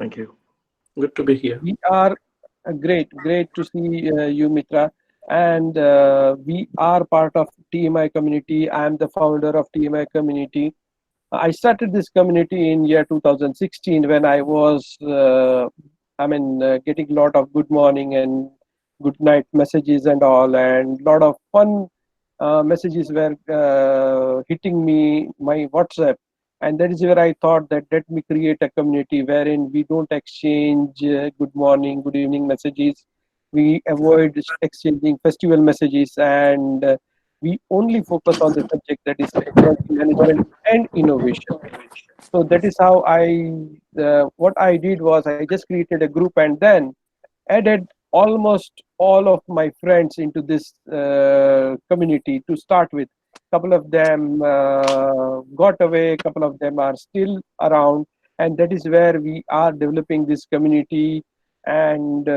Thank you. Good to be here. We are great to see you, Mitra. And we are part of TMI community. I am the founder of TMI community. I started this community in year 2016 when I was, getting a lot of good morning and good night messages and all, and a lot of fun messages were hitting me my WhatsApp, and that is where I thought that let me create a community wherein we don't exchange good morning, good evening messages. We avoid exchanging festival messages, and we only focus on the subject that is technology management and innovation. So that is how what I did was I just created a group and then added almost all of my friends into this community to start with. Couple of them got away, couple of them are still around, and that is where we are developing this community. And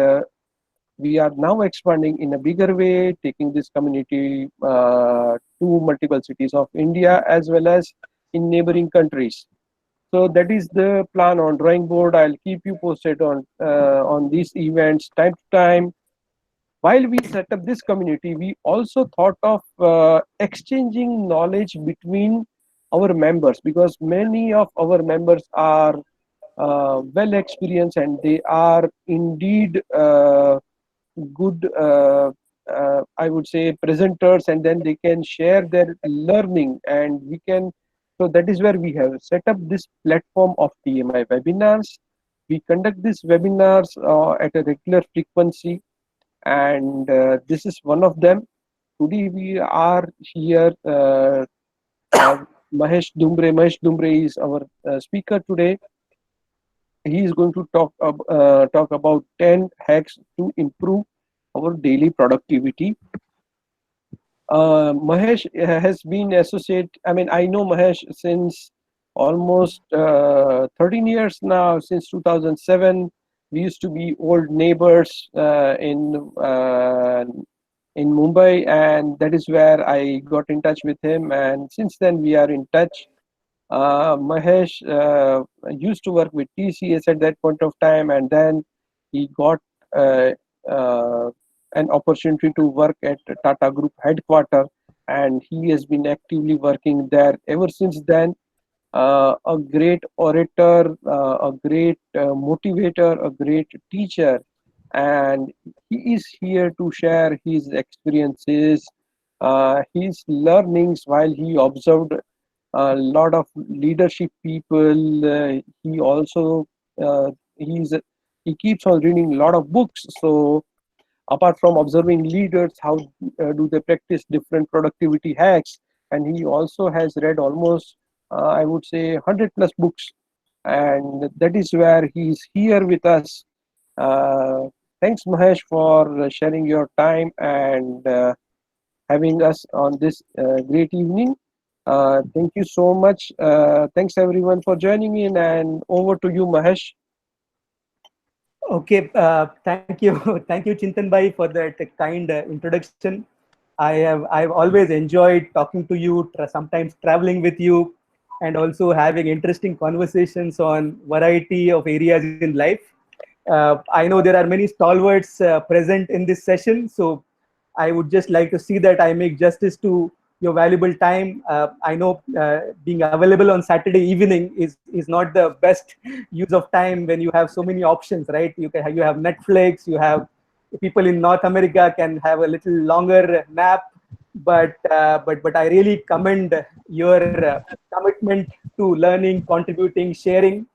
we are now expanding in a bigger way, taking this community to multiple cities of India as well as in neighboring countries. So that is the plan on drawing board. I'll keep you posted on these events time to time. While we set up this community, we also thought of exchanging knowledge between our members, because many of our members are well experienced and they are indeed good, I would say, presenters, and then they can share their learning, and we can. So that is where we have set up this platform of TMI webinars. We conduct these webinars at a regular frequency, and this is one of them. Today we are here. Uh, Mahesh Dumbre. Mahesh Dumbre is our speaker today. He is going to talk about 10 hacks to improve our daily productivity. Mahesh has been associate. I mean, I know Mahesh since almost 13 years now. Since 2007, we used to be old neighbors in Mumbai, and that is where I got in touch with him. And since then, we are in touch. Mahesh used to work with TCS at that point of time, and then he got uh, uh, an opportunity to work at Tata Group headquarters, and he has been actively working there ever since then. A great orator, a great motivator, a great teacher, and he is here to share his experiences, his learnings while he observed a lot of leadership people. He also he's he keeps on reading a lot of books. So apart from observing leaders, how do they practice different productivity hacks, and he also has read almost I would say 100 plus books, and that is where he's here with us. Thanks, Mahesh, for sharing your time and having us on this great evening. Thank you so much. Thanks everyone for joining in, and over to you, Mahesh. Okay, thank you, thank you, Chintan Bhai, for that kind introduction. I've always enjoyed talking to you, sometimes traveling with you, and also having interesting conversations on variety of areas in life. I know there are many stalwarts present in this session, so I would just like to see that I make justice to your valuable time. I know being available on Saturday evening is not the best use of time when you have so many options, right? You have Netflix, you have people in North America can have a little longer nap, but I really commend your commitment to learning, contributing, sharing,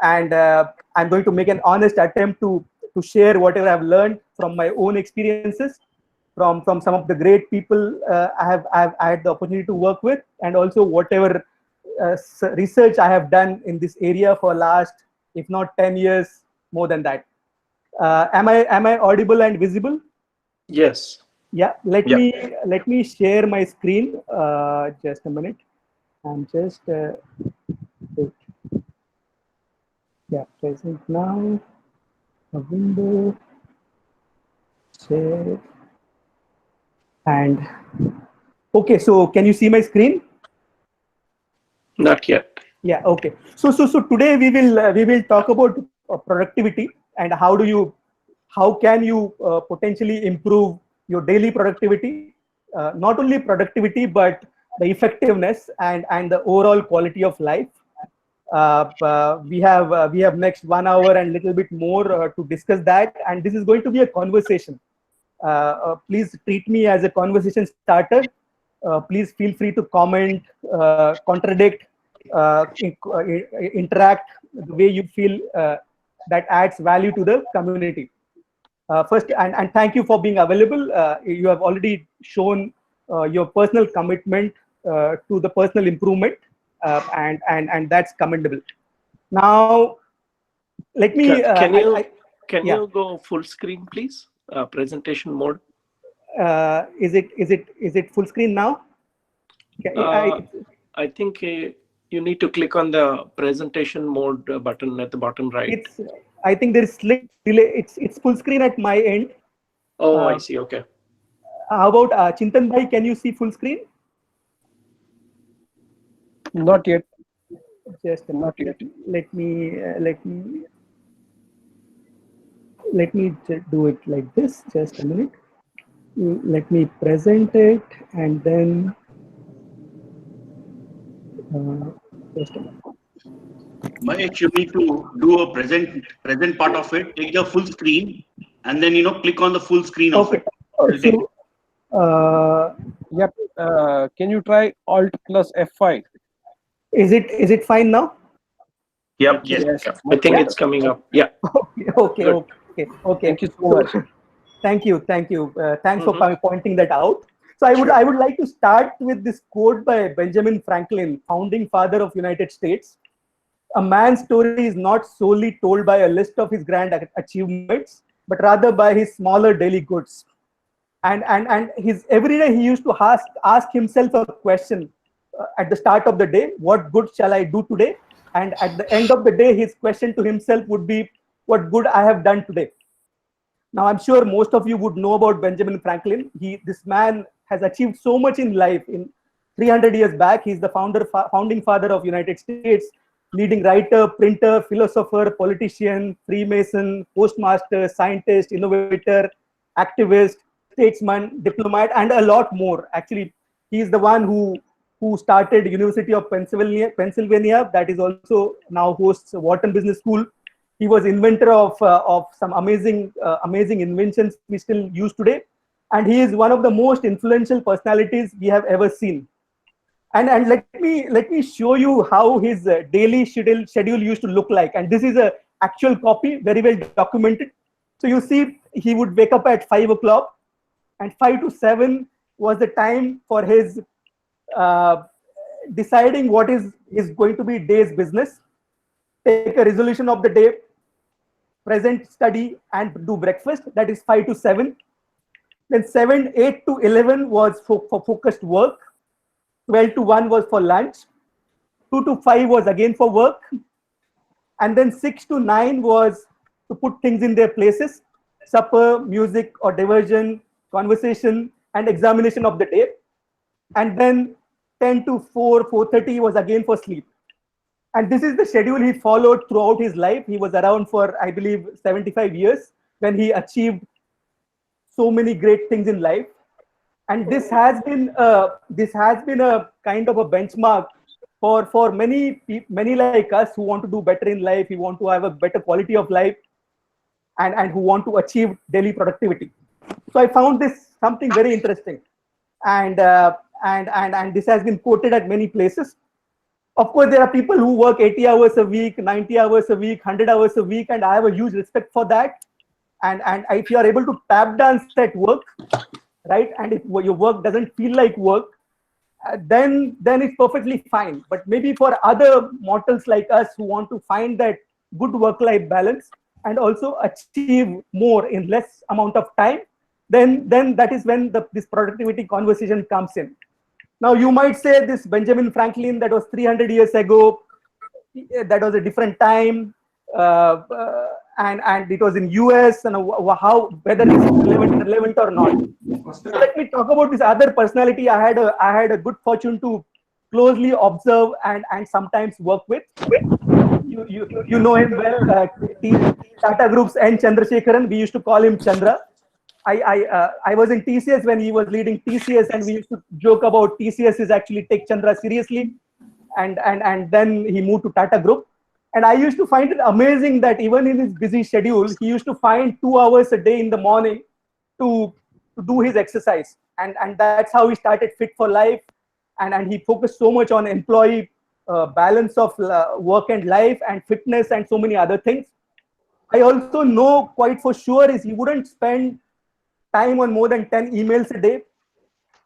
and I'm going to make an honest attempt to share whatever I've learned from my own experiences, from some of the great people I've had the opportunity to work with, and also whatever research I have done in this area for last, if not 10 years, more than that. Am I audible and visible? Yes. Yeah. Let Yeah. me share my screen. Just a minute. I'm just wait. Yeah, present now. A window. Share. And okay, so can you see my screen? Not yet. Yeah. Okay. So today we will talk about productivity, and how can you potentially improve your daily productivity, not only productivity but the effectiveness and the overall quality of life. We have next 1 hour and little bit more to discuss that, and this is going to be a conversation. Please treat me as a conversation starter. Please feel free to comment, contradict, interact the way you feel that adds value to the community. First, and thank you for being available. You have already shown your personal commitment to the personal improvement, and that's commendable. Now, let me. Can you go full screen, please? Presentation mode. Is it full screen now? I think you need to click on the presentation mode button at the bottom right. I think there is slight delay. It's full screen at my end. Oh, I see. Okay. How about Chintan Bhai? Can you see full screen? Not yet. Just Not yet. Let me do it like this. Just a minute. Let me present it, and then just a minute. Mahesh, you need to do a present part of it. Take the full screen, and then click on the full screen of it. So, Yep. Can you try Alt plus F5? Is it fine now? Yep. Yes. I think it's coming up. Yeah. Okay. Thank you so much. Thank you. Thanks for pointing that out. So I would like to start with this quote by Benjamin Franklin, founding father of United States. A man's story is not solely told by a list of his grand achievements, but rather by his smaller daily goods. And his every day he used to ask himself a question at the start of the day: what good shall I do today? And at the end of the day, his question to himself would be, what good I have done today. Now, I'm sure most of you would know about Benjamin Franklin. This man has achieved so much in life. In 300 years back, he's the founding father of United States, leading writer, printer, philosopher, politician, Freemason, postmaster, scientist, innovator, activist, statesman, diplomat, and a lot more. Actually, he's the one who started University of Pennsylvania, that is also now hosts Wharton Business School. He was inventor of some amazing inventions we still use today, and he is one of the most influential personalities we have ever seen. And let me show you how his daily schedule used to look like. And this is a actual copy, very well documented. So you see, he would wake up at 5 o'clock, and 5 to 7 was the time for his deciding what is going to be day's business, take a resolution of the day, present, study, and do breakfast. That is 5 to 7. Then 8 to 11 was for focused work. 12 to 1 was for lunch. 2 to 5 was again for work. And then 6 to 9 was to put things in their places: supper, music or diversion, conversation, and examination of the day. And then 10 to 4:30 was again for sleep. And this is the schedule he followed throughout his life. He was around for, I believe, 75 years when he achieved so many great things in life. And this has been a kind of a benchmark for many like us who want to do better in life, who want to have a better quality of life, and who want to achieve daily productivity. So I found this something very interesting, and this has been quoted at many places. Of course, there are people who work 80 hours a week, 90 hours a week, 100 hours a week, and I have a huge respect for that. And if you are able to tap dance at work, right, and if your work doesn't feel like work, then it's perfectly fine. But maybe for other mortals like us who want to find that good work-life balance and also achieve more in less amount of time, then that is when this productivity conversation comes in. Now, you might say this Benjamin Franklin, that was 300 years ago, that was a different time, and it was in US, and whether it's relevant or not. So let me talk about this other personality I had a good fortune to closely observe and sometimes work with. you know him well. Tata Group's N. Chandrasekharan. We used to call him Chandra. I was in TCS when he was leading TCS, and we used to joke about TCS is actually take Chandra seriously, and then he moved to Tata Group. And I used to find it amazing that even in his busy schedule, he used to find 2 hours a day in the morning to do his exercise. And that's how he started Fit for Life. And he focused so much on employee balance of work and life and fitness and so many other things. I also know quite for sure is he wouldn't spend time on more than 10 emails a day.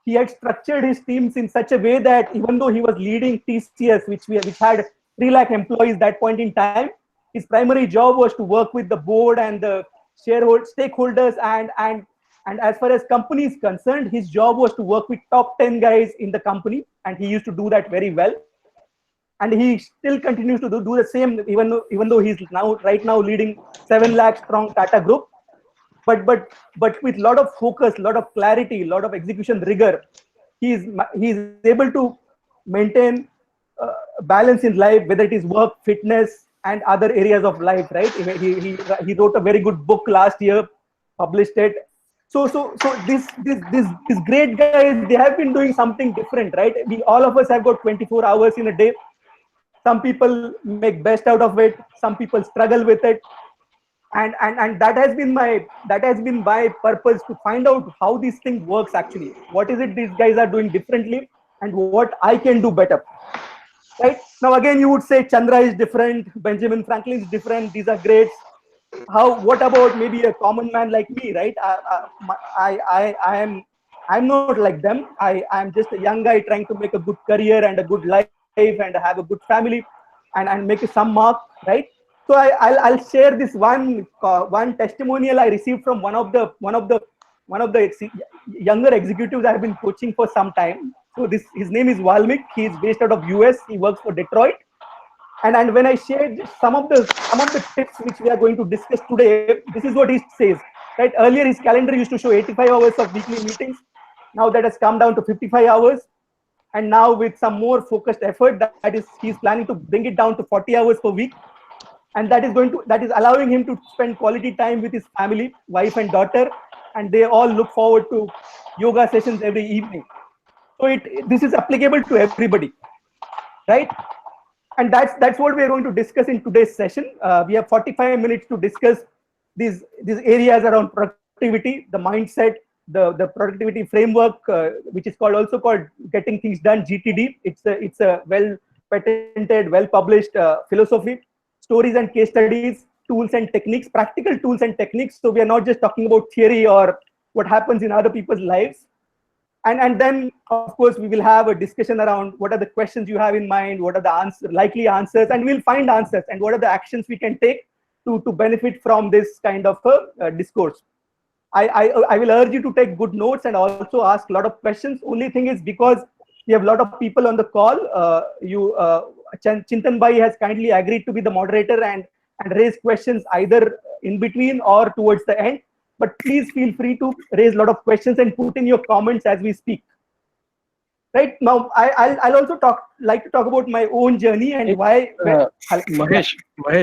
He had structured his teams in such a way that even though he was leading TCS, which had 3 lakh employees that point in time, his primary job was to work with the board and the stakeholders, and as far as company is concerned, his job was to work with top 10 guys in the company, and he used to do that very well. And he still continues to do the same, even though he's right now leading 7 lakh strong Tata Group. But with a lot of focus, a lot of clarity, a lot of execution rigor, he's able to maintain balance in life, whether it is work, fitness, and other areas of life. Right? He wrote a very good book last year, published it. So these great guys, they have been doing something different, right? All of us have got 24 hours in a day. Some people make best out of it. Some people struggle with it. And that has been my purpose, to find out how this thing works actually. What is it these guys are doing differently, and what I can do better. Right now, again, you would say Chandra is different, Benjamin Franklin is different. These are greats. What about maybe a common man like me, right? I'm not like them. I'm just a young guy trying to make a good career and a good life and have a good family and make some mark, right? So I'll share this one testimonial I received from one of the younger executives I've been coaching for some time. So his name is Valmik. He is based out of US. He works for Detroit. And when I shared some of the tips which we are going to discuss today, this is what he says. Right? Earlier his calendar used to show 85 hours of weekly meetings. Now that has come down to 55 hours. And now with some more focused effort, he's planning to bring it down to 40 hours per week. And that is allowing him to spend quality time with his family, wife and daughter, and they all look forward to yoga sessions every evening. So this is applicable to everybody, right? And that's what we are going to discuss in today's session. We have 45 minutes to discuss these areas around productivity, the mindset, the productivity framework, which is also called Getting Things Done, GTD. It's a well patented, well published philosophy. Stories and case studies, tools and techniques, practical tools and techniques. So we are not just talking about theory or what happens in other people's lives. And then, of course, we will have a discussion around what are the questions you have in mind, what are the likely answers, and we'll find answers, and what are the actions we can take to benefit from this kind of discourse. I will urge you to take good notes and also ask a lot of questions. Only thing is, because we have a lot of people on the call, Chintan Bhai has kindly agreed to be the moderator and raise questions either in between or towards the end. But please feel free to raise a lot of questions and put in your comments as we speak. Right now, I'll also like to talk about my own journey and why. Mahesh,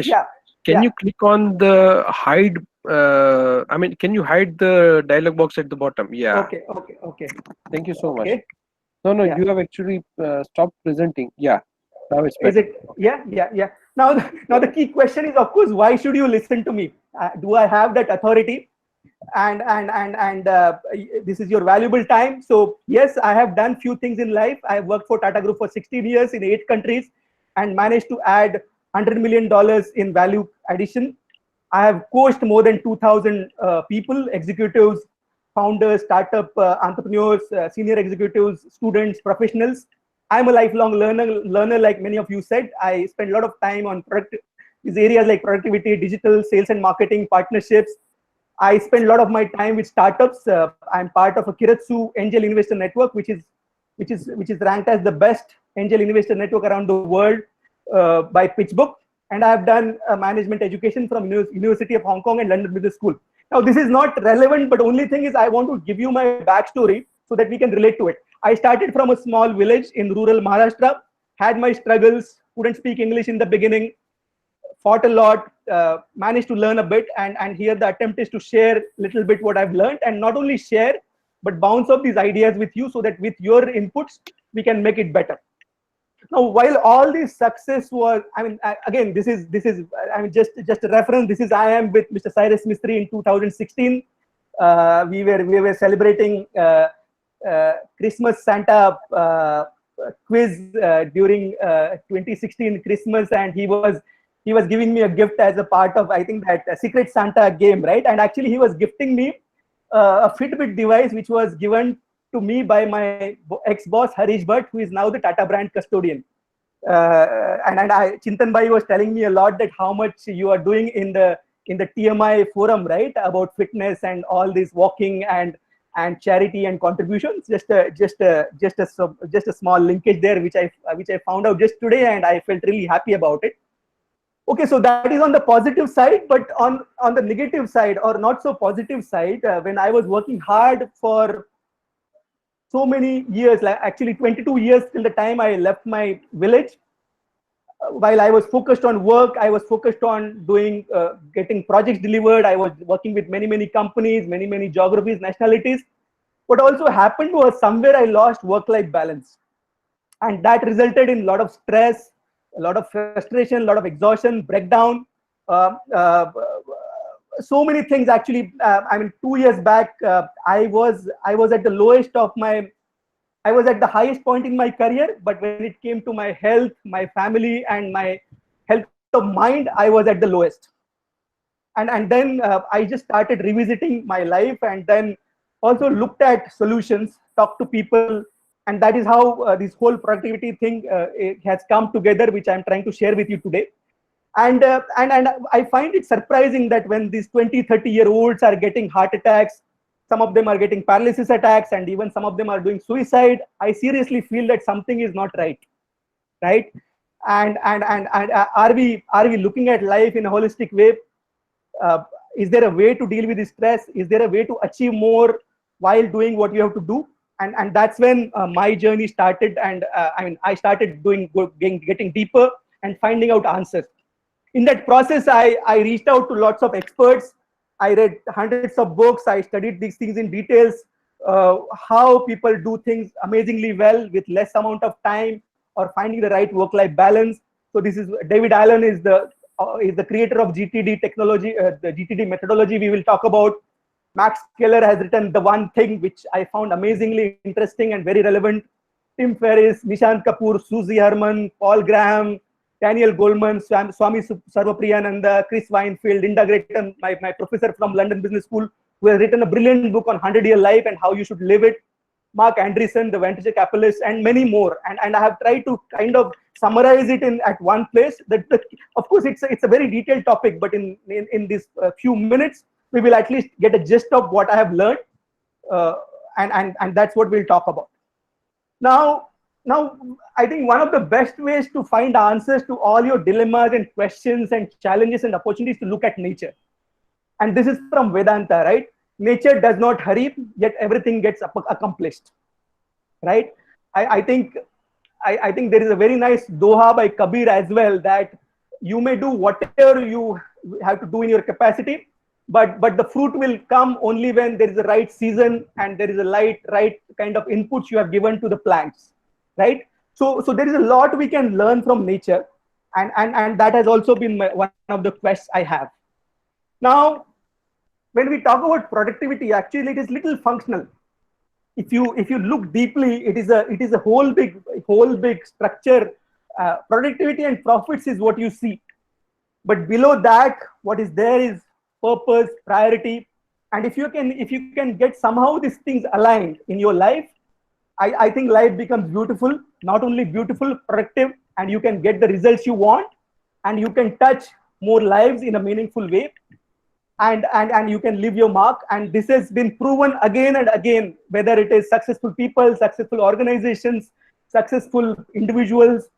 yeah. Can you click on the hide? Can you hide the dialog box at the bottom? Yeah. Okay. Thank you so much. Okay. No, Yeah. you have actually stopped presenting. Yeah. Now it's better. Is it? Yeah. Now the key question is, of course, why should you listen to me? Do I have that authority? And this is your valuable time. So yes, I have done few things in life. I have worked for Tata Group for 16 years in 8 countries and managed to add $100 million in value addition. I have coached more than 2,000 people, executives, founders, startup entrepreneurs, senior executives, students, professionals. I'm a lifelong learner, like many of you said. I spend a lot of time on these areas like productivity, digital, sales and marketing, partnerships. I spend a lot of my time with startups. I'm part of a Kiratsu Angel Investor Network, which is ranked as the best angel investor network around the world by PitchBook. And I have done management education from University of Hong Kong and London Business School. Now, this is not relevant, but only thing is I want to give you my backstory so that we can relate to it. I started from a small village in rural Maharashtra, had my struggles, couldn't speak English in the beginning, fought a lot, managed to learn a bit, and here the attempt is to share a little bit what I've learned, and not only share, but bounce off these ideas with you so that with your inputs, we can make it better. Now, while all this success was, I mean, again, this is, I mean, just a reference. This is, I am with Mr. Cyrus Mistry in 2016. We were celebrating Christmas Santa quiz during 2016 Christmas, and he was giving me a gift as a part of, I think, that Secret Santa game, right? And actually, he was gifting me a Fitbit device, which was given to me by my ex-boss Harish Bhatt, who is now the Tata brand custodian. Chintan Bhai was telling me a lot that how much you are doing in the TMI forum, right, about fitness and all this walking and charity and contributions. Just a small linkage there, which I found out just today, and I felt really happy about it. Okay, so that is on the positive side, but on the negative side, or not so positive side, when I was working hard for so many years, like actually 22 years till the time I left my village, while I was focused on work, I was focused on doing, getting projects delivered. I was working with many companies, many geographies, nationalities. What also happened was somewhere I lost work-life balance. And that resulted in a lot of stress, a lot of frustration, a lot of exhaustion, breakdown. So many things actually. I mean, 2 years back, I was at the lowest of my, I was at the highest point in my career, but when it came to my health, my family, and my health of mind, I was at the lowest. And then I just started revisiting my life, and then also looked at solutions, talked to people, and that is how this whole productivity thing it has come together, which I'm trying to share with you today. And I find it surprising that when these 20-30-year-olds are getting heart attacks, some of them are getting paralysis attacks, and even some of them are doing suicide, I seriously feel that something is not right, right? And are we looking at life in a holistic way? Is there a way to deal with the stress? Is there a way to achieve more while doing what you have to do? And that's when my journey started, and I mean, I started getting deeper and finding out answers. In that process, I reached out to lots of experts. I read hundreds of books. I studied these things in details, how people do things amazingly well with less amount of time, or finding the right work-life balance. So this is David Allen is the creator of GTD technology, the GTD methodology we will talk about. Max Keller has written The One Thing, which I found amazingly interesting and very relevant. Tim Ferriss, Nishant Kapoor, Susie Herman, Paul Graham, Daniel Goleman, Swami Sarvapriyananda, Chris Weinfeld, Linda Gretton, my professor from London Business School, who has written a brilliant book on 100-year life and how you should live it. Mark Andreessen, the venture capitalist, and many more. And I have tried to kind of summarize it at one place. Of course, it's a very detailed topic, but in these few minutes, we will at least get a gist of what I have learned, and that's what we'll talk about. Now, I think one of the best ways to find answers to all your dilemmas and questions and challenges and opportunities to look at nature. And this is from Vedanta, right? Nature does not hurry, yet everything gets accomplished, right? I think there is a very nice doha by Kabir as well, that you may do whatever you have to do in your capacity, but the fruit will come only when there is a right season and there is a right kind of inputs you have given to the plants, right? So there is a lot we can learn from nature, and that has also been one of the quests I have. Now, when we talk about productivity, actually it is little functional. If you look deeply, it is a whole big structure. Productivity and profits is what you see, but below that, what is there is purpose, priority, and if you can get somehow these things aligned in your life, I think life becomes beautiful. Not only beautiful, productive, and you can get the results you want, and you can touch more lives in a meaningful way, and you can leave your mark. And this has been proven again and again, whether it is successful people, successful organizations, successful individuals.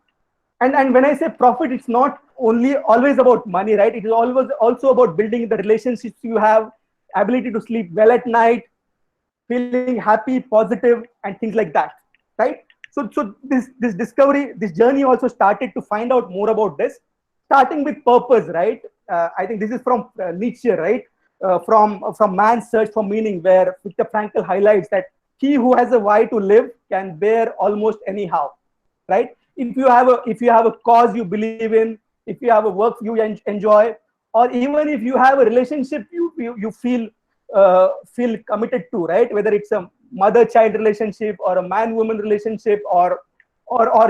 And when I say profit, it's not always about money, right? It is always also about building the relationships you have, ability to sleep well at night, feeling happy, positive, and things like that, right? So this discovery, this journey also started to find out more about this. starting with purpose, right? I think this is from Nietzsche, right? From Man's Search for Meaning, where Viktor Frankl highlights that he who has a why to live can bear almost anyhow, right? If you have a cause you believe in, if you have a work you enjoy, or even if you have a relationship you feel committed to, right? Whether it's a mother-child relationship or a man-woman relationship or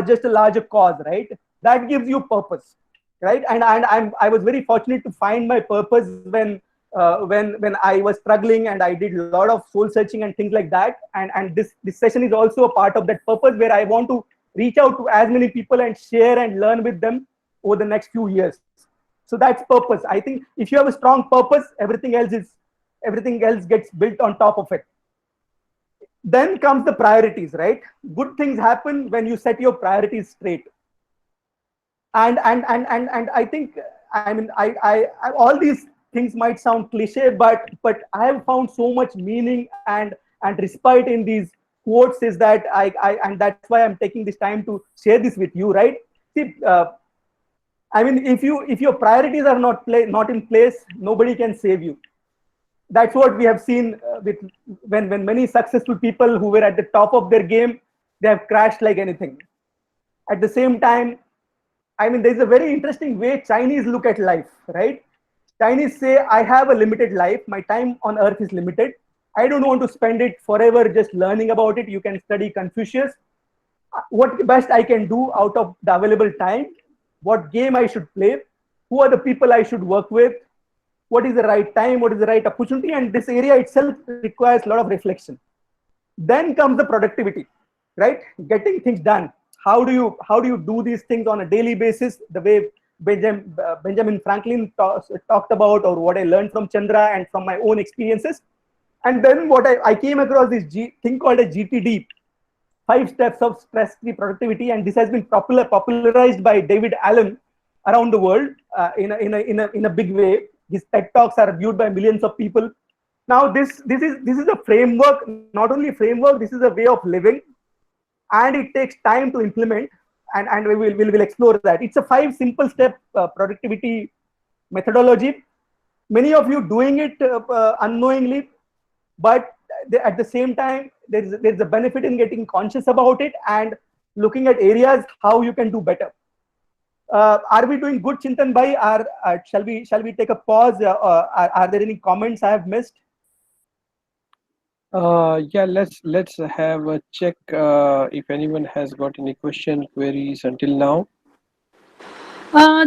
just a larger cause, right? That gives you purpose, right? And I was very fortunate to find my purpose when I was struggling, and I did a lot of soul searching and things like that. And this session is also a part of that purpose, where I want to reach out to as many people and share and learn with them over the next few years. So that's purpose. I think if you have a strong purpose, everything else gets built on top of it. Then comes the priorities, right? Good things happen when you set your priorities straight. And I think, I mean, I all these things might sound cliche, but I have found so much meaning and respite in these quotes, is that and that's why I'm taking this time to share this with you, right? See, I mean, if your priorities are not in place, nobody can save you. That's what we have seen with when many successful people who were at the top of their game, they have crashed like anything. At the same time, I mean, there's a very interesting way Chinese look at life, right? Chinese say, I have a limited life. My time on earth is limited. I don't want to spend it forever just learning about it. You can study Confucius. What best I can do out of the available time? What game I should play? Who are the people I should work with? What is the right time? What is the right opportunity? And this area itself requires a lot of reflection. Then comes the productivity, right? Getting things done. How do you do these things on a daily basis? The way Benjamin Franklin talked about, or what I learned from Chandra and from my own experiences. And then what I came across this thing called a GTD, 5 steps of stress-free productivity, and this has been popularized by David Allen around the world in a big way. His TED Talks are viewed by millions of people. Now this is a framework, not only a framework, this is a way of living, and it takes time to implement, and we will explore that. It's a 5 simple step productivity methodology. Many of you doing it unknowingly, but at the same time, there's a benefit in getting conscious about it and looking at areas how you can do better. Are we doing good, Chintan Bhai? Shall we take a pause? Are there any comments I have missed? Yeah, let's have a check if anyone has got any queries until now.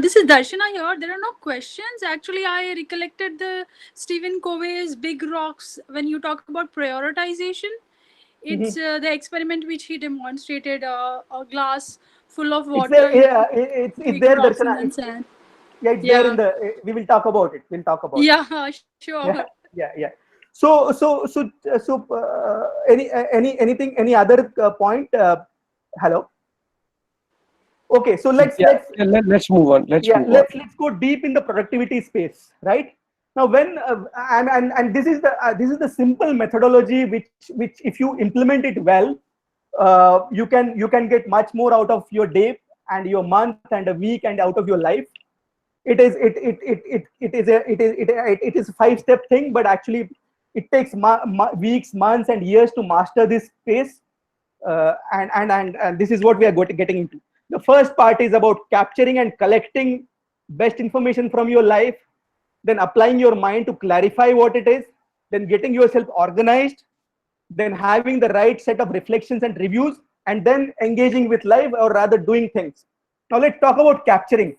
This is Darshana here. There are no questions. Actually, I recollected the Stephen Covey's Big Rocks when you talk about prioritization. It's the experiment which he demonstrated, a glass full of water. It's there, Darshana. It's there in the. We will talk about it. We'll talk about it. Yeah, sure. Yeah. So any other point? Hello. Okay, so let's move on. Let's go deep in the productivity space, right? Now, when and this is the simple methodology which if you implement it well, you can get much more out of your day and your month and a week and out of your life. It is a 5-step thing, but actually it takes weeks, months, and years to master this space, and this is what we are getting into. The first part is about capturing and collecting best information from your life, then applying your mind to clarify what it is, then getting yourself organized, then having the right set of reflections and reviews, and then engaging with life, or rather doing things. Now let's talk about capturing.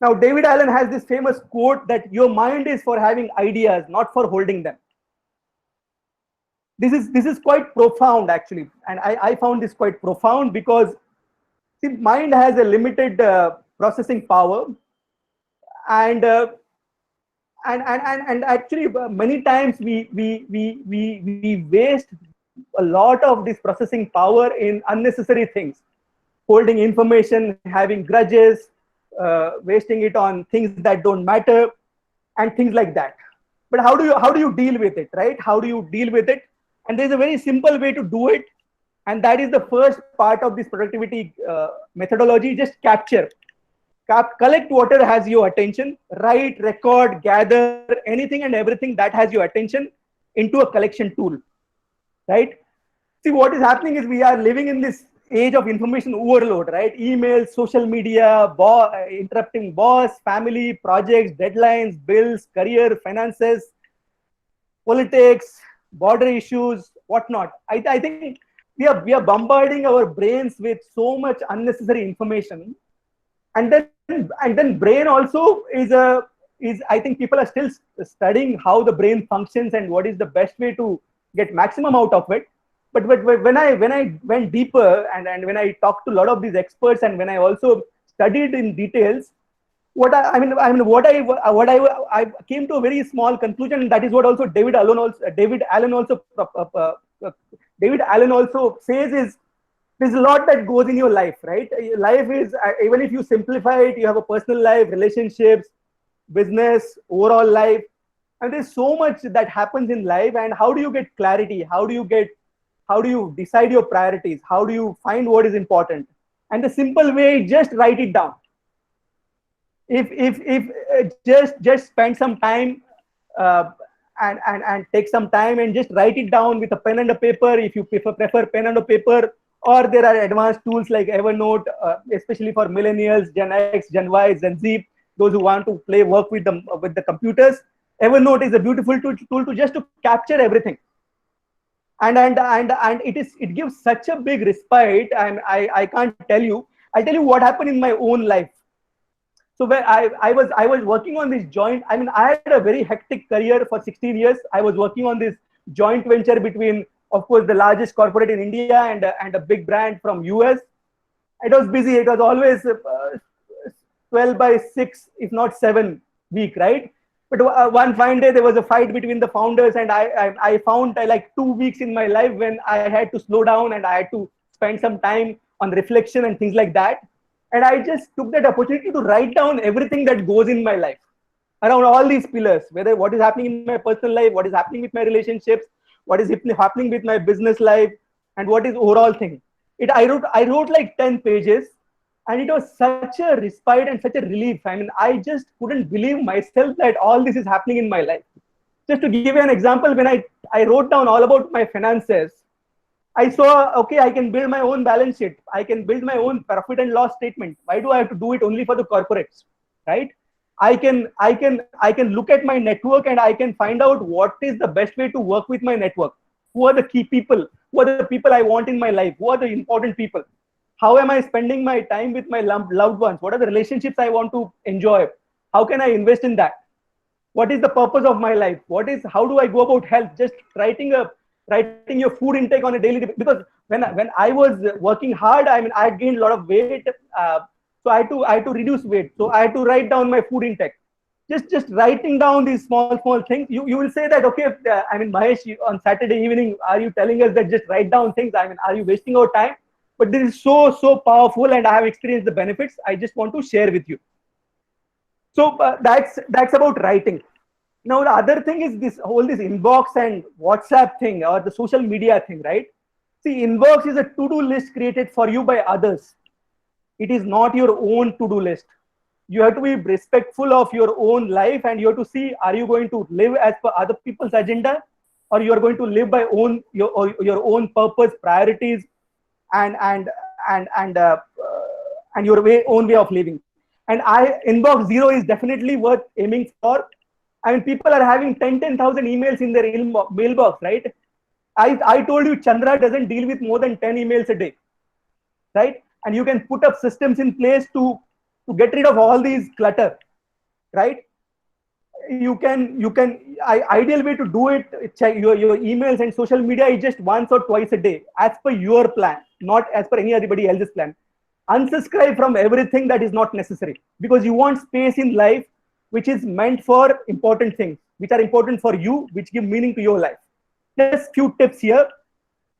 Now David Allen has this famous quote that your mind is for having ideas, not for holding them. This is quite profound, actually, and I found this quite profound because see, mind has a limited processing power, and actually many times we waste a lot of this processing power in unnecessary things, holding information, having grudges, wasting it on things that don't matter, and things like that. But how do you deal with it, right? How do you deal with it? And there's a very simple way to do it. And that is the first part of this productivity methodology. Just capture collect whatever has your attention, write, record, gather anything and everything that has your attention into a collection tool, right? See, what is happening is we are living in this age of information overload, right? Emails, social media, interrupting boss, family, projects, deadlines, bills, career, finances, politics, border issues, whatnot. I think we are bombarding our brains with so much unnecessary information, and then brain also is I think people are still studying how the brain functions and what is the best way to get maximum out of it. But when I went deeper and when I talked to a lot of these experts and when I also studied in details, I came to a very small conclusion, and that is what also David Allen also says is there's a lot that goes in your life, right? Life is, even if you simplify it, you have a personal life, relationships, business, overall life, and there's so much that happens in life. And how do you get clarity? How do you decide your priorities? How do you find what is important? And the simple way, just write it down. If just spend some time and take some time and just write it down with a pen and a paper, if you prefer pen and a paper, or there are advanced tools like Evernote, especially for millennials, Gen X, Gen Y, Gen Z, those who want to work with the computers. Evernote is a beautiful tool to just to capture everything. And it gives such a big respite, and I can't tell you. I'll tell you what happened in my own life. So where I was working on this joint, I mean, I had a very hectic career for 16 years. I was working on this joint venture between, of course, the largest corporate in India and a big brand from US. It was busy. It was always 12/6, if not 7 week, right? But one fine day, there was a fight between the founders, and I found like 2 weeks in my life when I had to slow down and I had to spend some time on reflection and things like that. And I just took that opportunity to write down everything that goes in my life around all these pillars, whether what is happening in my personal life, what is happening with my relationships, what is happening with my business life, and what is overall thing. I wrote like 10 pages, and it was such a respite and such a relief. I mean, I just couldn't believe myself that all this is happening in my life. Just to give you an example, when I wrote down all about my finances, I saw, okay, I can build my own balance sheet. I can build my own profit and loss statement. Why do I have to do it only for the corporates, right? I can look at my network and I can find out what is the best way to work with my network. Who are the key people? Who are the people I want in my life? Who are the important people? How am I spending my time with my loved ones? What are the relationships I want to enjoy? How can I invest in that? What is the purpose of my life? How do I go about health? Just writing your food intake on a daily basis. Because when I was working hard, I mean, I had gained a lot of weight. So I had to reduce weight. So I had to write down my food intake. Just writing down these small things. You will say that, okay, I mean, Mahesh, on Saturday evening, are you telling us that just write down things? I mean, are you wasting our time? But this is so powerful, and I have experienced the benefits. I just want to share with you. So that's about writing. Now the other thing is this inbox and WhatsApp thing, or the social media thing, right? See, inbox is a to-do list created for you by others. It is not your own to-do list. You have to be respectful of your own life, and you have to see, are you going to live as per other people's agenda, or you are going to live by your own purpose, priorities, and your own way of living. And inbox zero is definitely worth aiming for. I mean, people are having 10,000 emails in their mailbox, right? I told you Chandra doesn't deal with more than 10 emails a day, right? And you can put up systems in place to get rid of all these clutter, right? Ideal way to do it, check your emails and social media is just once or twice a day, as per your plan, not as per anybody else's plan. Unsubscribe from everything that is not necessary, because you want space in life which is meant for important things, which are important for you, which give meaning to your life. Just few tips here.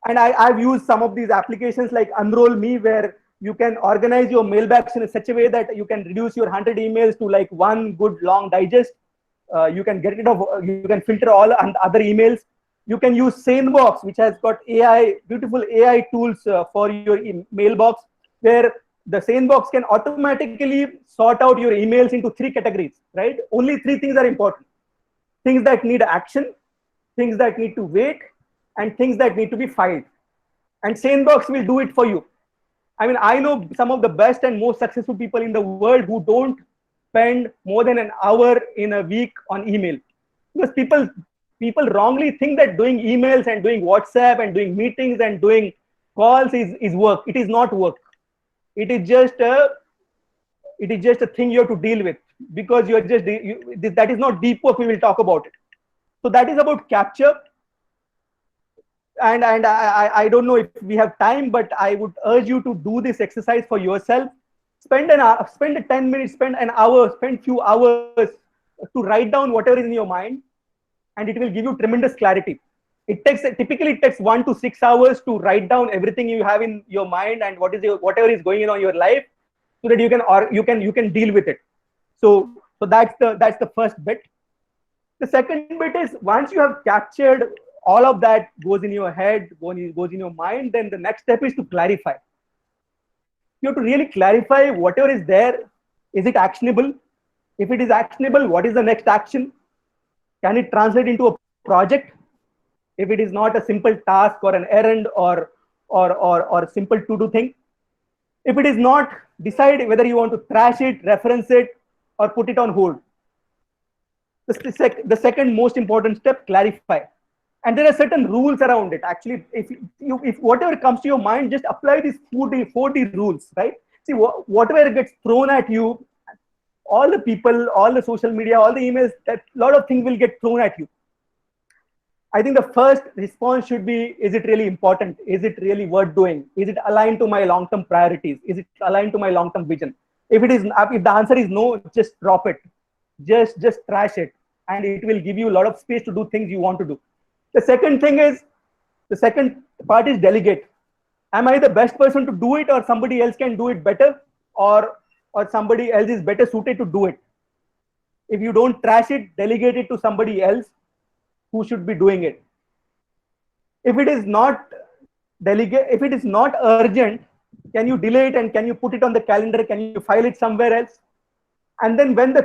And I've used some of these applications like Unroll Me, where you can organize your mailbox in such a way that you can reduce your 100 emails to like one good long digest. You can get rid of, you can filter all other emails. You can use SaneBox, which has got beautiful AI tools for your mailbox, where the Sanebox can automatically sort out your emails into 3 categories, right? Only 3 things are important. Things that need action, things that need to wait, and things that need to be filed. And Sanebox will do it for you. I mean, I know some of the best and most successful people in the world who don't spend more than an hour in a week on email. Because people wrongly think that doing emails and doing WhatsApp and doing meetings and doing calls is work. It is not work. It is just a thing you have to deal with, because that is not deep work. We will talk about it. So that is about capture. And I don't know if we have time, but I would urge you to do this exercise for yourself. Spend 10 minutes, spend an hour, spend few hours to write down whatever is in your mind, and it will give you tremendous clarity. Typically it takes 1 to 6 hours to write down everything you have in your mind and whatever is going on in your life, so that you can deal with it. So that's the first bit. The second bit is, once you have captured all of that, goes in your head, goes in your mind, then the next step is to clarify. You have to really clarify whatever is there. Is it actionable? If it is actionable, what is the next action? Can it translate into a project? If it is not a simple task or an errand or simple to-do thing. If it is not, decide whether you want to trash it, reference it, or put it on hold. The second most important step, clarify. And there are certain rules around it. Actually, if whatever comes to your mind, just apply these 4D rules, right? See, whatever gets thrown at you, all the people, all the social media, all the emails, that lot of things will get thrown at you. I think the first response should be, is it really important? Is it really worth doing? Is it aligned to my long-term priorities? Is it aligned to my long-term vision? If the answer is no, just drop it. Just trash it. And it will give you a lot of space to do things you want to do. The second part is delegate. Am I the best person to do it, or somebody else can do it better, or somebody else is better suited to do it? If you don't trash it, delegate it to somebody else who should be doing it. If it is not urgent, can you delay it and can you put it on the calendar? Can you file it somewhere else? And then when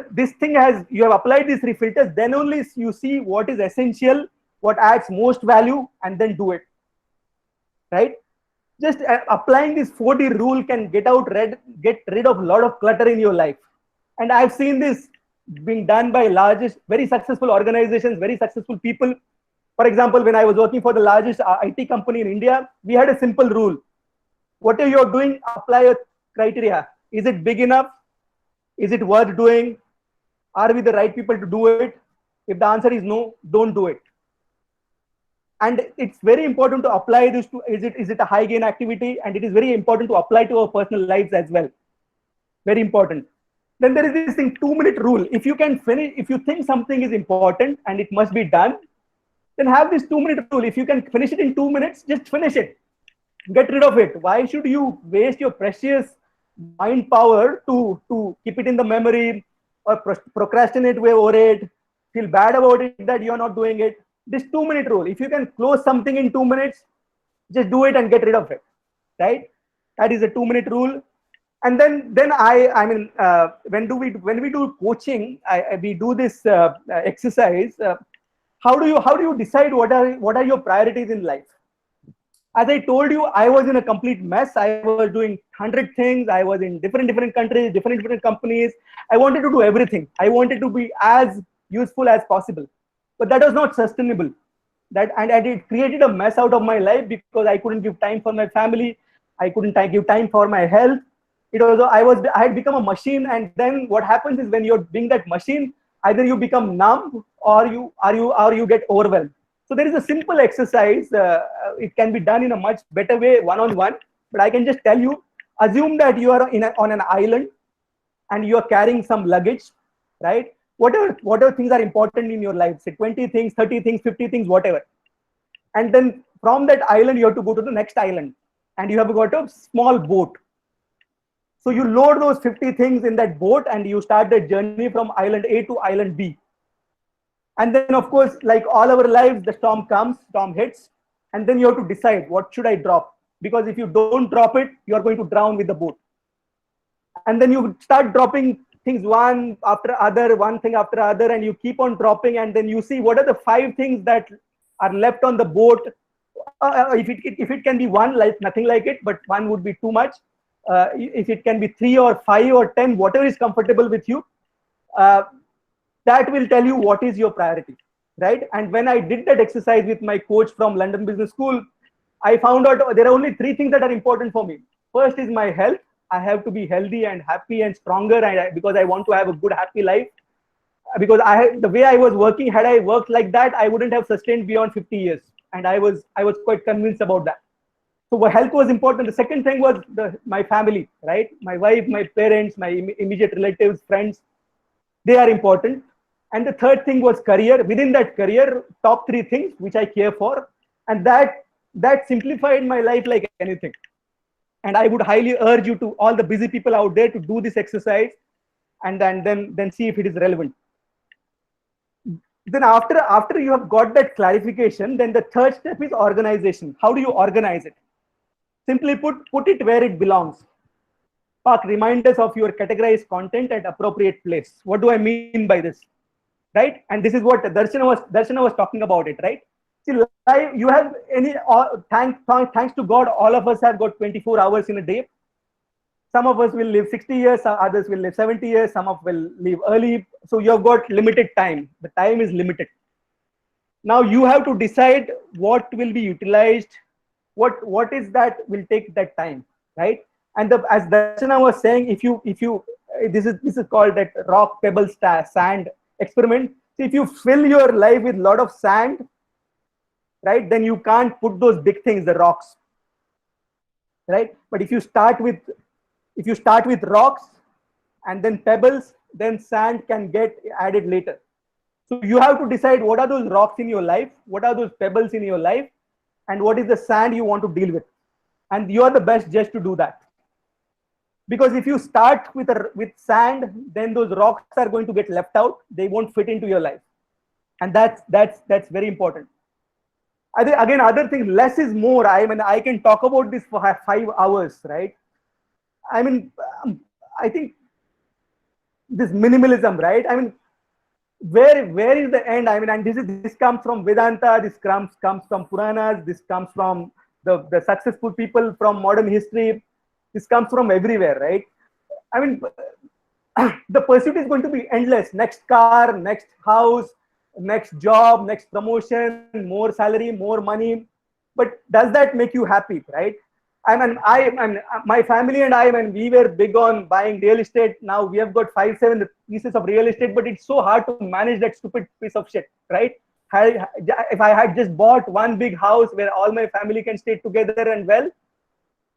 you have applied these 3 filters, then only you see what is essential, what adds most value, and then do it, right? Just applying this 4D rule can get rid of a lot of clutter in your life. And I've seen this being done by very successful organizations, very successful people. For example, when I was working for the largest IT company in India, we had a simple rule. Whatever you're doing, apply a criteria. Is it big enough? Is it worth doing? Are we the right people to do it? If the answer is no, don't do it. And it's very important to apply this to, is it a high gain activity? And it is very important to apply to our personal lives as well. Very important. Then there is this thing, 2-minute rule. If you think something is important and it must be done, then have this 2-minute rule. If you can finish it in 2 minutes, just finish it. Get rid of it. Why should you waste your precious mind power to keep it in the memory, or procrastinate over it, feel bad about it that you're not doing it? This 2-minute rule. If you can close something in 2 minutes, just do it and get rid of it, right? That is a 2-minute rule. And then when we do coaching, we do this exercise. How do you decide what are your priorities in life? As I told you, I was in a complete mess. I was doing 100 things. I was in different countries, different companies. I wanted to do everything. I wanted to be as useful as possible, but that was not sustainable. And it created a mess out of my life, because I couldn't give time for my family. I couldn't give time for my health. I had become a machine. And then what happens is, when you're being that machine, either you become numb or you get overwhelmed. So there is a simple exercise. It can be done in a much better way, one-on-one. But I can just tell you, assume that you are on an island and you are carrying some luggage, right? Whatever things are important in your life, say 20 things, 30 things, 50 things, whatever. And then from that island, you have to go to the next island, and you have got a small boat. So you load those 50 things in that boat, and you start the journey from island A to island B. And then, of course, like all our lives, the storm hits, and then you have to decide, what should I drop? Because if you don't drop it, you are going to drown with the boat. and then you start dropping things one after other, one thing after other, and you keep on dropping, and then you see what are the 5 things that are left on the boat. If it can be one, like nothing like it, but one would be too much. If it can be 3 or 5 or 10, whatever is comfortable with you, that will tell you what is your priority, right? And when I did that exercise with my coach from London Business School, I found out there are only 3 things that are important for me. First is my health. I have to be healthy and happy and stronger, because I want to have a good, happy life. Because the way I was working, had I worked like that, I wouldn't have sustained beyond 50 years. And I was quite convinced about that. So health was important. The second thing was my family, right? My wife, my parents, my immediate relatives, friends, they are important. And the third thing was career. Within that career, top 3 things which I care for. And that simplified my life like anything. And I would highly urge you to, all the busy people out there, to do this exercise and then see if it is relevant. Then after you have got that clarification, then the third step is organization. How do you organize it? Simply put it where it belongs. Park reminders of your categorized content at appropriate place. What do I mean by this? Right? And this is what Darshana was talking about it, right? See, you have thanks to God, all of us have got 24 hours in a day. Some of us will live 60 years, others will live 70 years, some of will live early. So you have got limited time. The time is limited. Now you have to decide what will be utilized, what is that will take that time, right? And as Darshana was saying, if you this is called that rock, pebble, sand experiment. So if you fill your life with a lot of sand, right, then you can't put those big things, the rocks, right? But if you start with rocks and then pebbles, then sand can get added later. So you have to decide what are those rocks in your life, what are those pebbles in your life, and what is the sand you want to deal with. And you are the best judge to do that. Because if you start with sand, then those rocks are going to get left out. They won't fit into your life. And that's very important. I think, again, other things, less is more. I mean, I can talk about this for 5 hours, right? I mean, I think this minimalism, right? I mean, where is the end? I mean, and this comes from Vedanta, this comes from Puranas, this comes from the successful people from modern history. This comes from everywhere, right? I mean, the pursuit is going to be endless. Next car, next house, next job, next promotion, more salary, more money. But does that make you happy, right? I mean, my family and I, when we were big on buying real estate, now we have got 5-7 pieces of real estate, but it's so hard to manage that stupid piece of shit, right? If I had just bought one big house where all my family can stay together and well,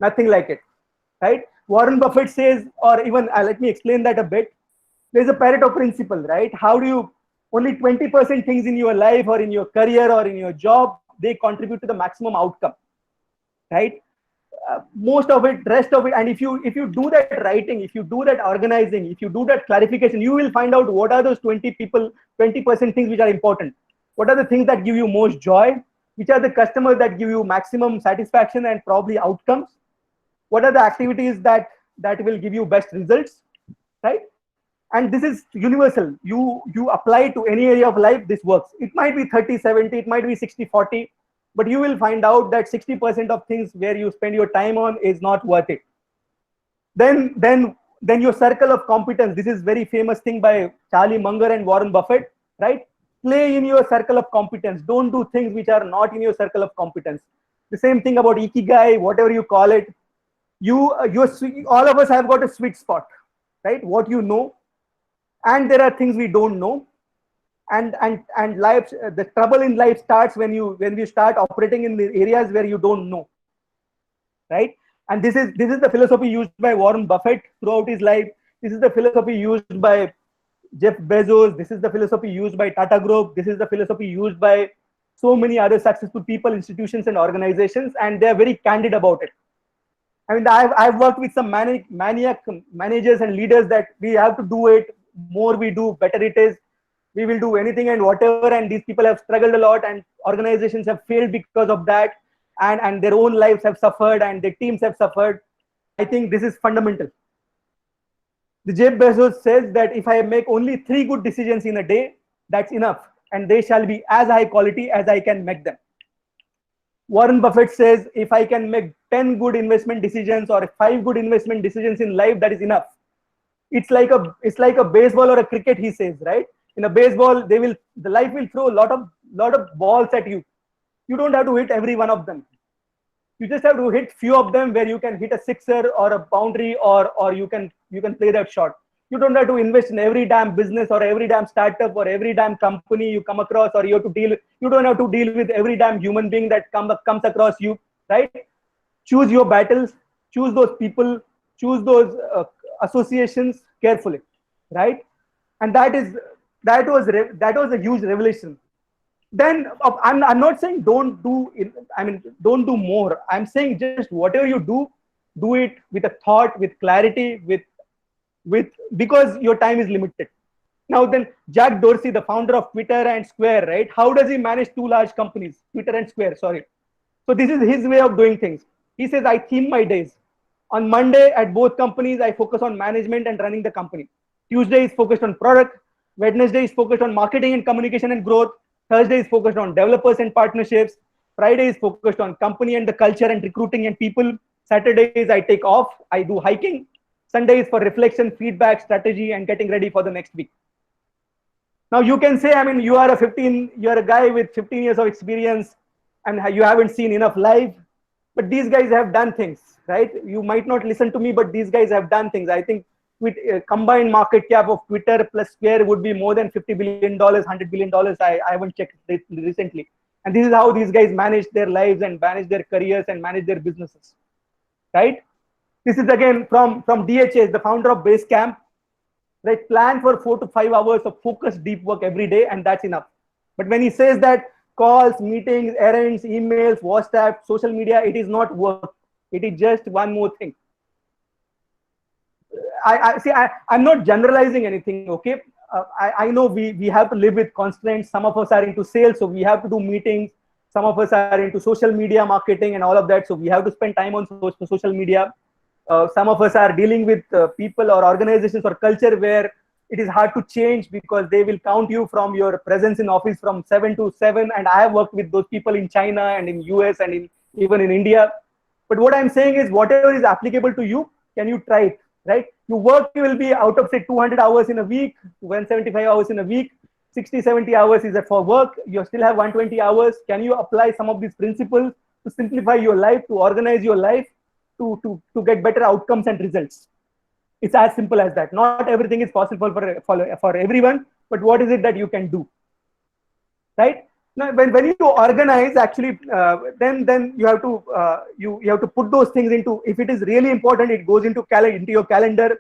nothing like it, right? Warren Buffett says, or even let me explain that a bit. There's a Pareto principle, right? How do you, only 20% things in your life or in your career or in your job, they contribute to the maximum outcome, right? Most of it, rest of it, and if you do that writing, if you do that organizing, if you do that clarification, you will find out what are those 20% things which are important. What are the things that give you most joy? Which are the customers that give you maximum satisfaction and probably outcomes? What are the activities that will give you best results, right? And this is universal. You apply to any area of life, this works. It might be 30-70, it might be 60-40. But you will find out that 60% of things where you spend your time on is not worth it. Then your circle of competence. This is very famous thing by Charlie Munger and Warren Buffett, right? Play in your circle of competence. Don't do things which are not in your circle of competence. The same thing about Ikigai, whatever you call it. All of us have got a sweet spot, right? What you know, and there are things we don't know. And life, the trouble in life starts when you start operating in the areas where you don't know, right? And this is the philosophy used by Warren Buffett throughout his life. This is the philosophy used by Jeff Bezos. This is the philosophy used by Tata Group. This is the philosophy used by so many other successful people, institutions, and organizations, and they are very candid about it. I mean, I've worked with some maniac managers and leaders that we have to do it. More we do, better it is. We will do anything and whatever, and these people have struggled a lot, and organizations have failed because of that, and their own lives have suffered, and their teams have suffered. I think this is fundamental. The Jeff Bezos says that if I make only 3 good decisions in a day, that's enough, and they shall be as high quality as I can make them. Warren Buffett says if I can make 10 good investment decisions or 5 good investment decisions in life, that is enough. It's like a baseball or a cricket, he says, right? In a baseball, the life will throw a lot of balls at you. You don't have to hit every one of them. You just have to hit few of them where you can hit a sixer or a boundary, or you can play that shot. You don't have to invest in every damn business or every damn startup or every damn company you come across, or you don't have to deal with every damn human being that comes across you, right? Choose your battles, choose those people, choose those associations carefully, right? And that was a huge revelation. Then I'm not saying don't do more. I'm saying just whatever you do it with a thought, with clarity, because your time is limited. Now then, Jack Dorsey, the founder of Twitter and Square, right? How does he manage 2 large companies, Twitter and Square? Sorry. So this is his way of doing things. He says, I theme my days. On Monday at both companies, I focus on management and running the company. Tuesday is focused on product. Wednesday is focused on marketing and communication and growth. Thursday is focused on developers and partnerships. Friday is focused on company and the culture and recruiting and people. Saturdays I take off. I do hiking. Sunday is for reflection, feedback, strategy, and getting ready for the next week. Now you can say, you're a guy with 15 years of experience and you haven't seen enough live, but these guys have done things, right? You might not listen to me, but these guys have done things. I think with combined market cap of Twitter plus Square would be more than $50 billion, $100 billion. I haven't checked it recently. And this is how these guys manage their lives and manage their careers and manage their businesses, right? This is again from DHS, the founder of Basecamp, right? Plan for 4 to 5 hours of focused deep work every day, and that's enough. But when he says that calls, meetings, errands, emails, WhatsApp, social media, it is not work. It is just one more thing. I'm not generalizing anything, okay? I know we have to live with constraints. Some of us are into sales, so we have to do meetings. Some of us are into social media marketing and all of that, so we have to spend time on social media. Some of us are dealing with people or organizations or culture where it is hard to change because they will count you from your presence in office from 7 to 7. And I have worked with those people in China and in US and even in India. But what I'm saying is whatever is applicable to you, can you try it, right? Your work will be out of say 200 hours in a week, 175 hours in a week, 60, 70 hours is for work. You still have 120 hours. Can you apply some of these principles to simplify your life, to organize your life, to get better outcomes and results? It's as simple as that. Not everything is possible for everyone, but what is it that you can do, right? Now, when you organize, actually, then you have to you have to put those things into. If it is really important, it goes into your calendar.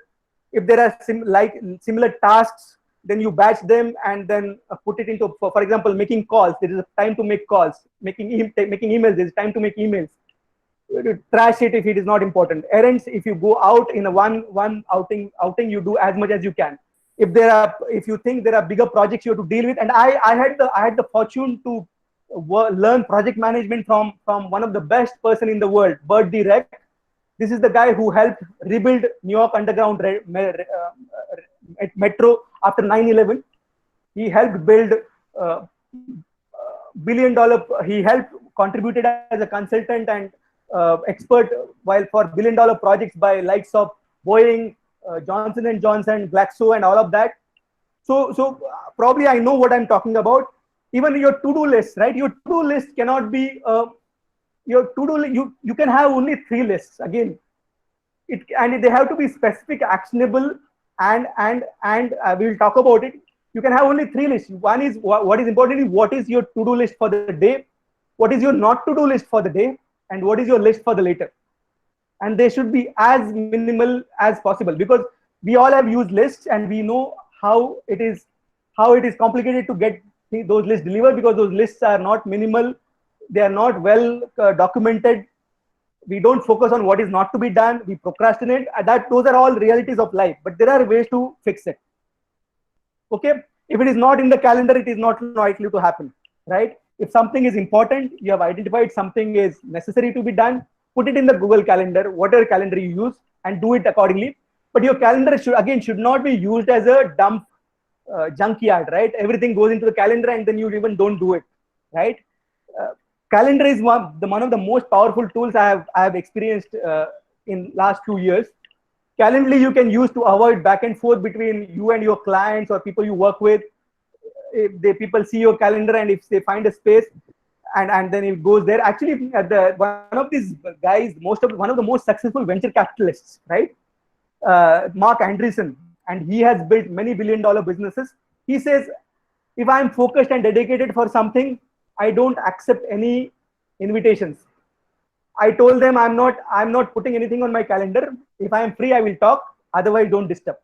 If there are similar tasks, then you batch them and then put it into. For example, making calls. There is a time to make calls. Making emails. There is time to make emails. Trash it if it is not important. Errands, if you go out in a one outing, you do as much as you can. If you think there are bigger projects you have to deal with, and I had the fortune to learn project management from one of the best person in the world, Burt D. Reck. This is the guy who helped rebuild New York Underground Metro after 9/11. He helped build $1 billion. He helped contributed as a consultant and expert while for $1 billion projects by likes of Boeing, Johnson & Johnson, Glaxo, and all of that. So probably I know what I'm talking about. Even your to-do list, right? Your to-do list cannot be your to-do. You can have only 3 lists again. And they have to be specific, actionable, and we'll talk about it. You can have only 3 lists. One is what is important is what is your to-do list for the day, what is your not to-do list for the day, and what is your list for the later. And they should be as minimal as possible, because we all have used lists and we know how it is complicated to get those lists delivered, because those lists are not minimal, they are not well documented. We don't focus on what is not to be done, we procrastinate. Those are all realities of life, but there are ways to fix it. Okay, if it is not in the calendar, it is not likely to happen, right? If something is important, you have identified something is necessary to be done, put it in the Google Calendar, whatever calendar you use, and do it accordingly. But your calendar should not be used as a dump junkyard, right? Everything goes into the calendar and then you even don't do it, right? Calendar is one of the most powerful tools I have experienced in last 2 years. Calendly you can use to avoid back and forth between you and your clients or people you work with. If people see your calendar and if they find a space and then it goes there. Actually, one of these guys, one of the most successful venture capitalists, right? Mark Andreessen, and he has built many billion-dollar businesses. He says, if I'm focused and dedicated for something, I don't accept any invitations. I told them I'm not putting anything on my calendar. If I am free, I will talk. Otherwise, don't disturb.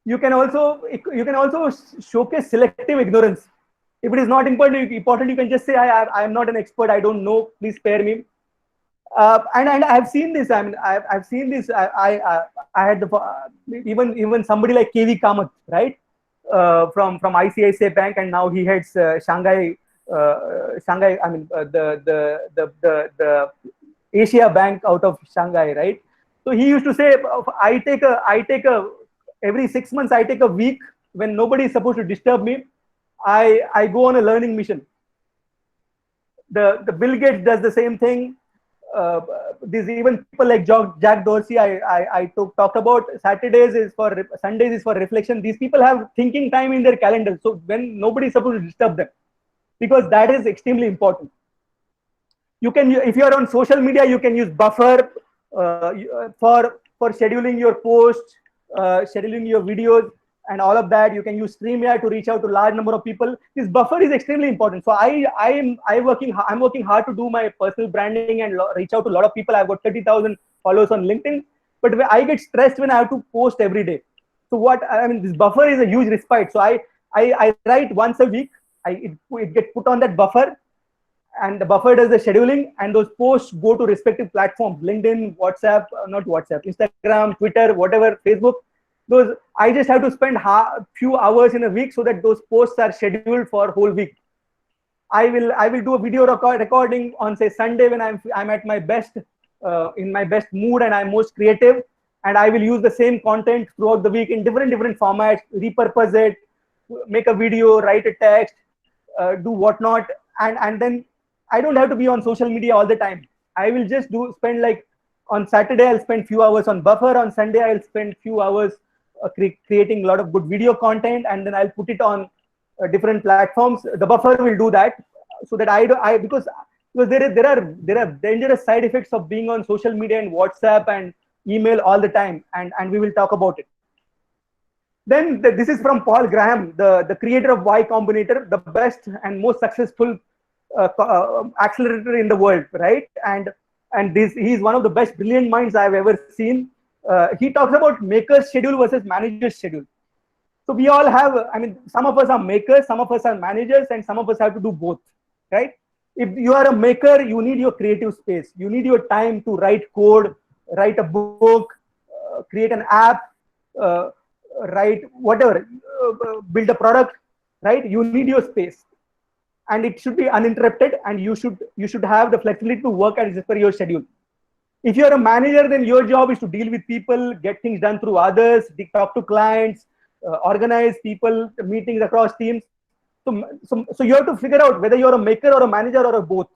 You can also showcase selective ignorance. If it is not important, you can just say, I am not an expert. I don't know. Please spare me. And I've seen this. I mean, I've seen this. I had even somebody like KV Kamath, right? From ICICI Bank, and now he heads Shanghai. I mean, the Asia Bank out of Shanghai, right? So he used to say, every 6 months I take a week when nobody is supposed to disturb me. I go on a learning mission. The Bill Gates does the same thing. There's even people like Jack Dorsey. I talked about. Sundays is for reflection. These people have thinking time in their calendar, so when nobody is supposed to disturb them, because that is extremely important. You can, if you are on social media, you can use Buffer for scheduling your posts, scheduling your videos, and all of that. You can use StreamYard to reach out to large number of people. This Buffer is extremely important. So I'm working hard to do my personal branding and reach out to a lot of people. I've got 30,000 followers on LinkedIn, but I get stressed when I have to post every day. So this Buffer is a huge respite. So I write once a week. It gets put on that Buffer, and the Buffer does the scheduling, and those posts go to respective platforms: LinkedIn, Instagram, Twitter, whatever, Facebook. Those I just have to spend few hours in a week so that those posts are scheduled for whole week. I will do a video recording on, say, Sunday when I'm at my best, in my best mood and I'm most creative, and I will use the same content throughout the week in different spomats, repurpose it, make a video, write a text, do whatnot, and then I don't have to be on social media all the time. I will just spend, like, on Saturday I'll spend few hours on Buffer. On Sunday I'll spend few hours creating a lot of good video content, and then I'll put it on different platforms. The Buffer will do that, so that because there are dangerous side effects of being on social media and WhatsApp and email all the time, and we will talk about it. Then this is from Paul Graham, the creator of Y Combinator, the best and most successful accelerator in the world, right? And he's one of the best brilliant minds I've ever seen. He talks about maker's schedule versus manager's schedule. So we all have, some of us are makers, some of us are managers, and some of us have to do both, right? If you are a maker, you need your creative space. You need your time to write code, write a book, create an app, write whatever, build a product, right? You need your space, and it should be uninterrupted, and you should have the flexibility to work as per your schedule. If you're a manager, then your job is to deal with people, get things done through others, talk to clients, organize people, meetings across teams. So you have to figure out whether you're a maker or a manager or a both,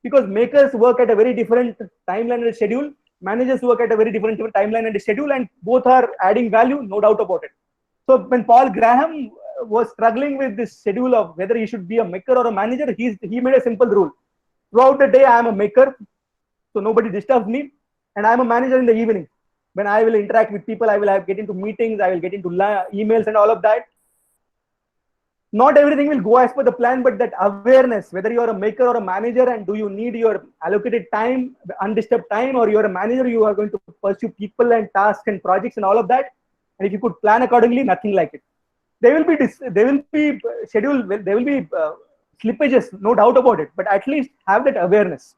because makers work at a very different timeline and schedule. Managers work at a very different timeline and schedule, and both are adding value, no doubt about it. So when Paul Graham was struggling with this schedule of whether he should be a maker or a manager, he made a simple rule. Throughout the day, I am a maker, so nobody disturbs me, and I am a manager in the evening. When I will interact with people, I will get into meetings, I will get into emails and all of that. Not everything will go as per the plan, but that awareness, whether you are a maker or a manager, and do you need your allocated time, undisturbed time, or you are a manager, you are going to pursue people and tasks and projects and all of that. And if you could plan accordingly, nothing like it. There will be schedule, there will be slippages, no doubt about it, but at least have that awareness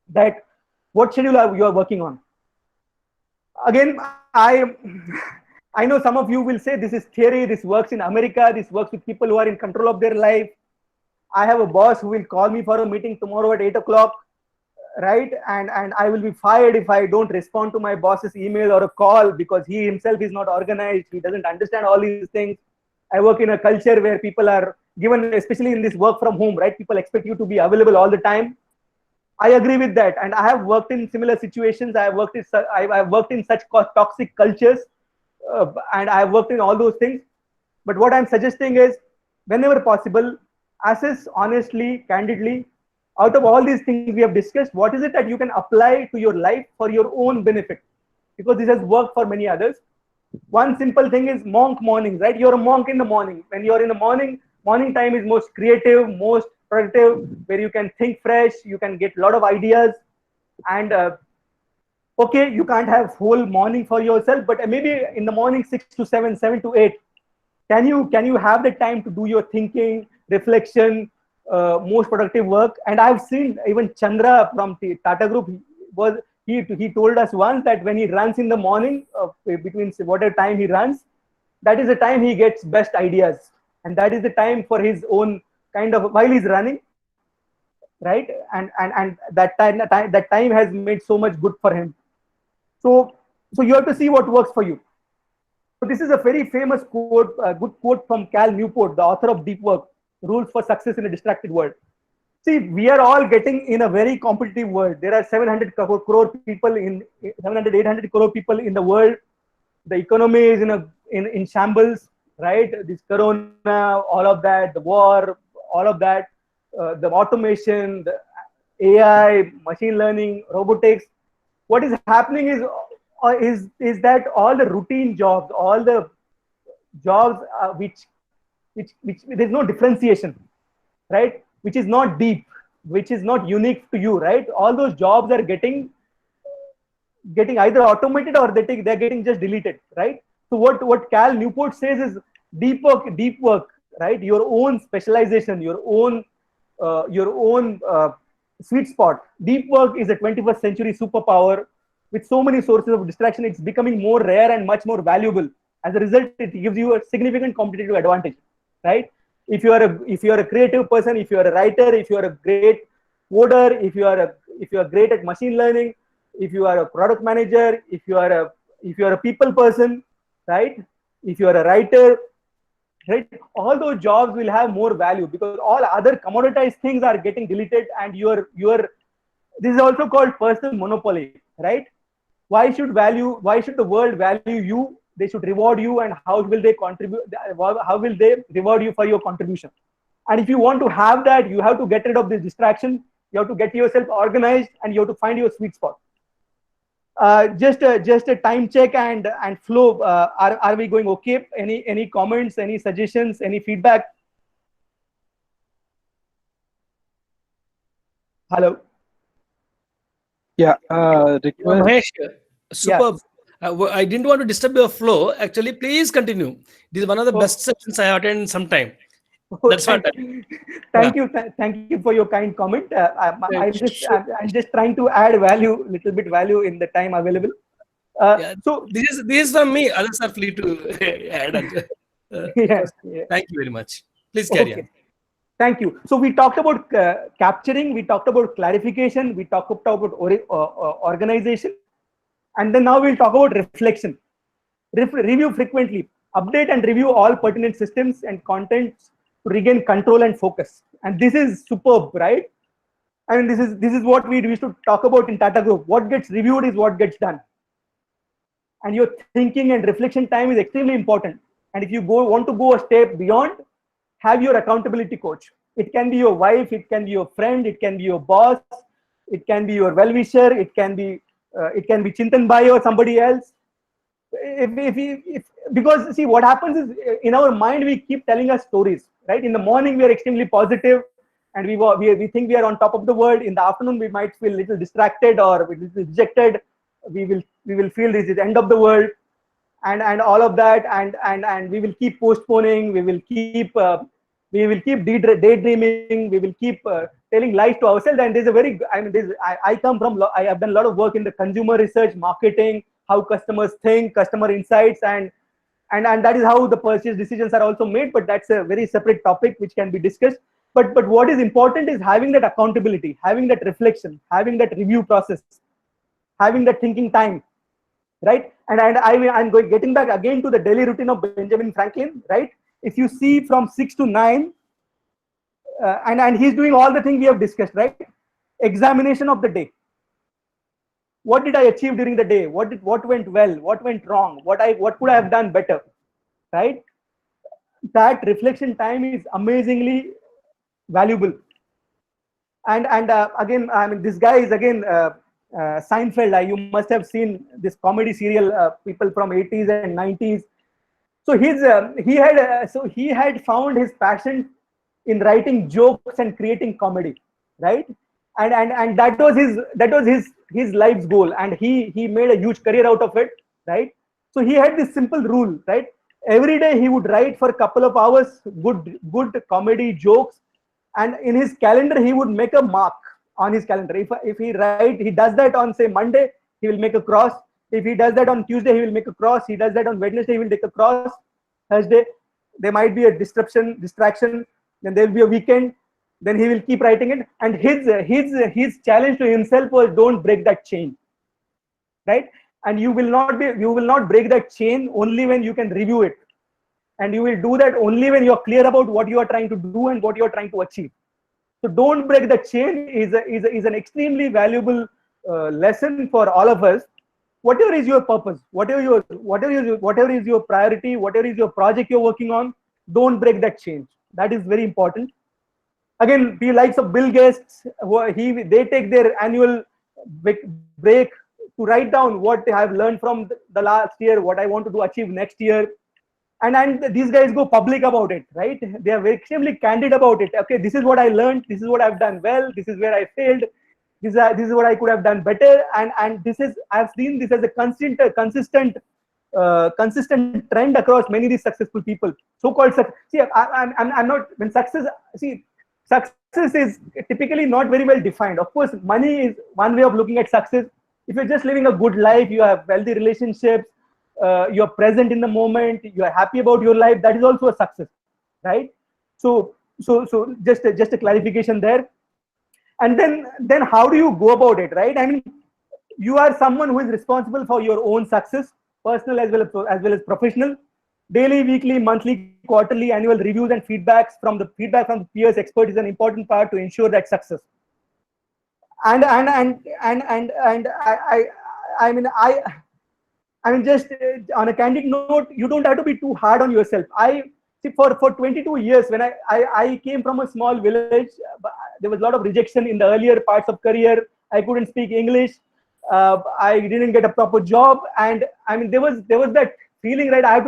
that what schedule you are working on. Again, I know some of you will say this is theory, this works in America, this works with people who are in control of their life. I have a boss who will call me for a meeting tomorrow at 8 o'clock. right? And I will be fired if I don't respond to my boss's email or a call, because he himself is not organized. He doesn't understand all these things. I work in a culture where people are given, especially in this work from home, right? People expect you to be available all the time. I agree with that, and I have worked in similar situations. I've worked in such toxic cultures, and I've worked in all those things. But what I'm suggesting is, whenever possible, assess honestly, candidly, out of all these things we have discussed, what is it that you can apply to your life for your own benefit? Because this has worked for many others. One simple thing is monk mornings, right? You're a monk in the morning. When you're in the morning time is most creative, most productive, where you can think fresh, you can get a lot of ideas. And okay, you can't have whole morning for yourself, but maybe in the morning 6 to 7, 7 to 8, can you have the time to do your thinking, reflection, most productive work? And I've seen even Chandra from the Tata Group he told us once that when he runs in the morning, between whatever time he runs, that is the time he gets best ideas, and that is the time for his own kind of, while he's running, right? And that time has made so much good for him. So you have to see what works for you. So this is a very famous quote, good quote from Cal Newport, the author of Deep Work: Rules for Success in a Distracted World. See, we are all getting in a very competitive world. There are 700 crore people in 700, 800 crore people in the world. The economy is in shambles, right? This corona, all of that, the war, all of that, the automation, the AI, machine learning, robotics. What is happening is that all the routine jobs, all the jobs which there's no differentiation, right? Which is not deep, which is not unique to you, right? All those jobs are getting either automated or they're getting just deleted, right? So what Cal Newport says is deep work, right? Your own specialization, your own sweet spot. Deep work is a 21st century superpower with so many sources of distraction. It's becoming more rare and much more valuable. As a result, it gives you a significant competitive advantage, right? If you are a creative person, if you are a writer, if you are a great coder, if you are great at machine learning, if you are a product manager, if you are a people person, right? If you are a writer, right? All those jobs will have more value because all other commoditized things are getting deleted, and this is also called personal monopoly, right? Why should the world value you? They should reward you, and how will they contribute? How will they reward you for your contribution? And if you want to have that, you have to get rid of this distraction. You have to get yourself organized, and you have to find your sweet spot. Just a time check and flow. Are we going okay? Any comments? Any suggestions? Any feedback? Hello. Yeah. Mahesh, superb. I didn't want to disturb your flow. Actually, please continue. This is one of the best sessions I have attended in some time. That's what. Thank you for your kind comment. I'm just trying to add little bit value in the time available. So this is from me. Others are free to add. Yeah. Thank you very much. Please carry on. Thank you. So we talked about capturing, we talked about clarification, we talked about organization, and then now we'll talk about reflection. Review frequently, update and review all pertinent systems and contents to regain control and focus. And this is superb, right? I mean, this is what we used to talk about in Tata Group. What gets reviewed is what gets done. And your thinking and reflection time is extremely important. And if you want to go a step beyond, have your accountability coach. It can be your wife, it can be your friend, it can be your boss, it can be your well-wisher, it can be Chintan Bhai or somebody else. Because see, what happens is in our mind we keep telling us stories, right? In the morning we are extremely positive, and we think we are on top of the world. In the afternoon we might feel a little distracted or a little dejected. We will feel this is the end of the world, and all of that, and we will keep postponing. We will keep daydreaming. We will keep telling lies to ourselves. And there's a very, I mean, I come from, I have done a lot of work in the consumer research, marketing, how customers think, customer insights, and that is how the purchase decisions are also made. But that's a very separate topic which can be discussed. but what is important is having that accountability, having that reflection, having that review process, having that thinking time, right? I'm getting back again to the daily routine of Benjamin Franklin, right? If you see from 6 to 9, and he's doing all the things we have discussed, right? Examination of the day. What did I achieve during the day? What went well? What went wrong? What could I have done better, right? That reflection time is amazingly valuable. And again, I mean, this guy is again Seinfeld. You must have seen this comedy serial, people from 80s and 90s. So he had found his passion in writing jokes and creating comedy, right? And that was his life's goal, and he made a huge career out of it, right? So he had this simple rule, right? Every day he would write for a couple of hours good comedy jokes, and in his calendar he would make a mark on his calendar. If he does that on, say, Monday, he will make a cross. If he does that on Tuesday, he will make a cross. He does that on Wednesday, he will take a cross. Thursday, there might be a distraction. Then there will be a weekend. Then he will keep writing it. And his challenge to himself was, don't break that chain, right? And you will not break that chain only when you can review it, and you will do that only when you are clear about what you are trying to do and what you are trying to achieve. So don't break the chain is an extremely valuable lesson for all of us. Whatever is your purpose, whatever is your priority, whatever is your project you're working on, don't break that chain. That is very important. Again, the likes of Bill Gates, they take their annual break to write down what they have learned from the last year, what I want to achieve next year. And these guys go public about it, right? They are very extremely candid about it. Okay, this is what I learned. This is what I've done well. This is where I failed. This is what I could have done better. And I've seen this as a consistent trend across many of these successful people. So-called success. See, I'm not, when success. See, success is typically not very well defined. Of course, money is one way of looking at success. If you're just living a good life, you have wealthy relationships, you're present in the moment, you are happy about your life, that is also a success, right? So just a clarification there. And then how do you go about it, right? I mean, you are someone who is responsible for your own success, personal as well as professional. Daily, weekly, monthly, quarterly, annual reviews and feedback from the peers, expert is an important part to ensure that success. And I mean, just on a candid note, you don't have to be too hard on yourself. For 22 years, when I came from a small village, there was a lot of rejection in the earlier parts of career. I couldn't speak English. I didn't get a proper job, and I mean, there was that feeling, right? I have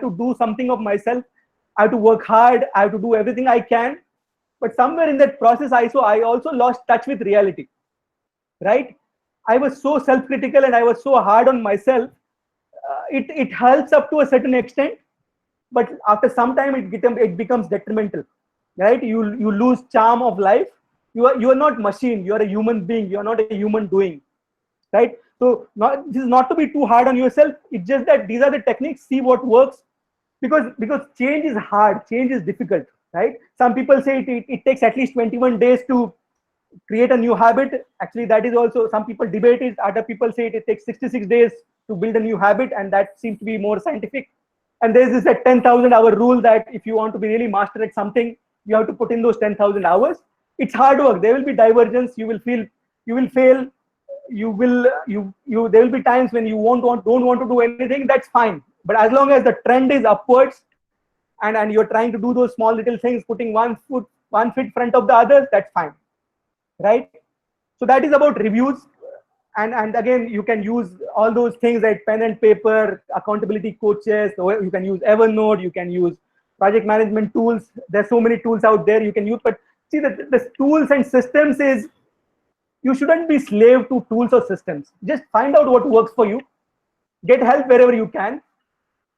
to do something of myself. I have to work hard. I have to do everything I can. But somewhere in that process, I also lost touch with reality, right? I was so self-critical and I was so hard on myself. It helps up to a certain extent, but after some time it becomes detrimental, right? You lose charm of life. You are not machine. You are a human being. You are not a human doing, right? So this is not to be too hard on yourself. It's just that these are the techniques. See what works, because change is hard. Change is difficult, right? Some people say it takes at least 21 days to create a new habit. Actually, that is also, some people debate it. Other people say it takes 66 days to build a new habit, and that seems to be more scientific. And there's this 10,000 hour rule that if you want to be really master at something, you have to put in those 10,000 hours. It's hard work. There will be divergence. You will fail. There will be times when you don't want to do anything. That's fine. But as long as the trend is upwards, and you're trying to do those small little things, putting one foot in front of the other, that's fine, right? So that is about reviews. And again, you can use all those things like pen and paper, accountability coaches. So you can use Evernote, you can use project management tools. There's so many tools out there you can use. But see, the tools and systems is, you shouldn't be slave to tools or systems. Just find out what works for you. Get help wherever you can,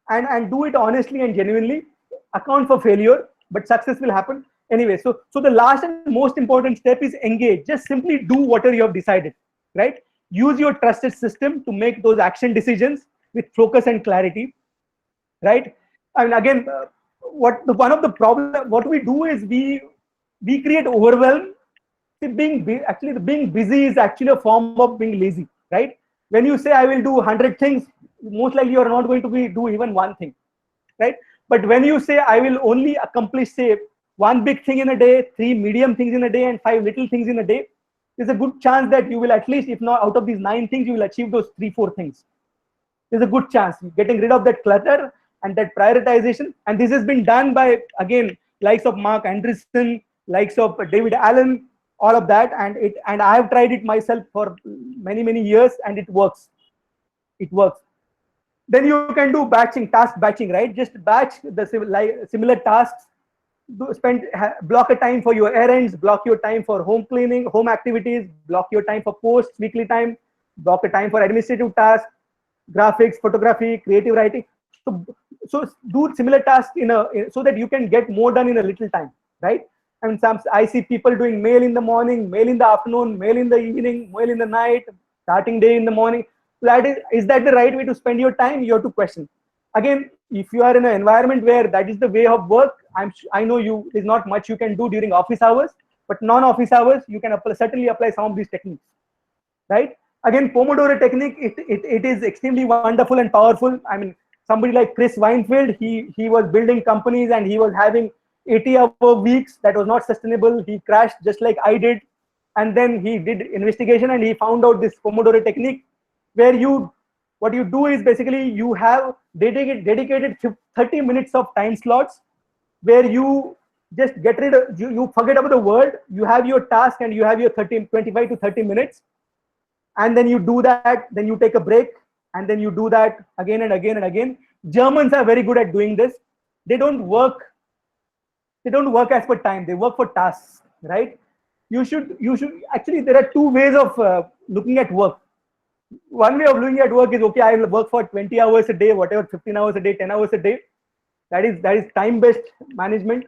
and do it honestly and genuinely. Account for failure, but success will happen anyway. So the last and most important step is engage. Just simply do whatever you have decided, right? Use your trusted system to make those action decisions with focus and clarity, right? And again, what we do is we create overwhelm. See, being busy is actually a form of being lazy, right? When you say I will do 100 things, most likely you are not going to do even one thing, right? But when you say I will only accomplish, say, one big thing in a day, 3 medium things in a day, and 5 little things in a day, there's a good chance that you will, at least, if not out of these 9 things, you will achieve those 3-4 things. There's a good chance getting rid of that clutter and that prioritization. And this has been done by, again, likes of Mark Andreessen, likes of David Allen, all of that. And I have tried it myself for many years, and it works. It works. Then you can do task batching, right? Just batch the similar tasks. Block a time for your errands, block your time for home cleaning, home activities, block your time for posts, weekly time, block a time for administrative tasks, graphics, photography, creative writing. So do similar tasks so that you can get more done in a little time, right? I mean, I see people doing mail in the morning, mail in the afternoon, mail in the evening, mail in the night, starting day in the morning. Is that the right way to spend your time? You have to question. Again, if you are in an environment where that is the way of work, I know there's not much you can do during office hours, but non-office hours, you can certainly apply some of these techniques, right? Again, Pomodoro technique, it is extremely wonderful and powerful. I mean, somebody like Chris Weinfeld, he was building companies and he was having 80-hour weeks. That was not sustainable. He crashed just like I did. And then he did investigation and he found out this Pomodoro technique, where what you do is basically you have dedicated 30 minutes of time slots where you just get rid of, you forget about the world. You have your task and you have your 25 to 30 minutes. And then you do that, then you take a break, and then you do that again and again and again. Germans are very good at doing this. They don't work as per time. They work for tasks, right? You should actually, there are 2 ways of looking at work. One way of looking at work is, okay, I will work for 20 hours a day, whatever, 15 hours a day, 10 hours a day. That is time-based management.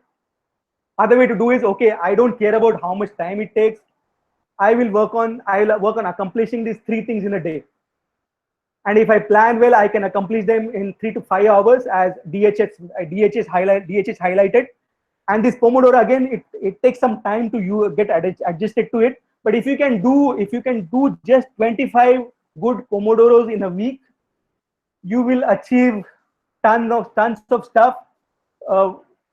Other way to do is, okay, I don't care about how much time it takes. I will work on accomplishing these 3 things in a day. And if I plan well, I can accomplish them in 3 to 5 hours, as DHS highlighted. And this Pomodoro, again, it takes some time to get adjusted to it. But if you can do just 25 good Pomodoros in a week, you will achieve tons of stuff,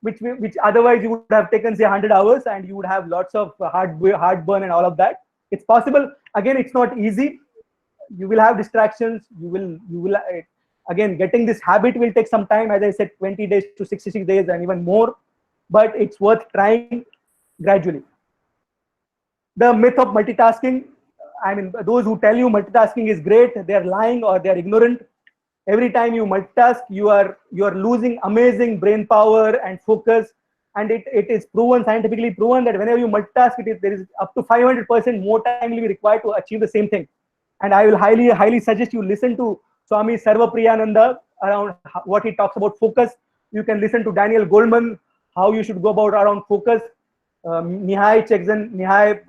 which otherwise you would have taken, say, 100 hours, and you would have lots of heartburn and all of that. It's possible. Again, it's not easy. You will have distractions. You will again, getting this habit will take some time. As I said, 20 days to 66 days and even more, but it's worth trying gradually. The myth of multitasking. I mean, those who tell you multitasking is great, they are lying or they are ignorant. Every time you multitask, you are losing amazing brain power and focus. And it is scientifically proven that whenever you multitask, there is up to 500% more time will be required to achieve the same thing. And I will highly suggest you listen to Swami Sarvapriyananda around what he talks about focus. You can listen to Daniel Goleman, how you should go about around focus. Mihai Csikszentmihalyi.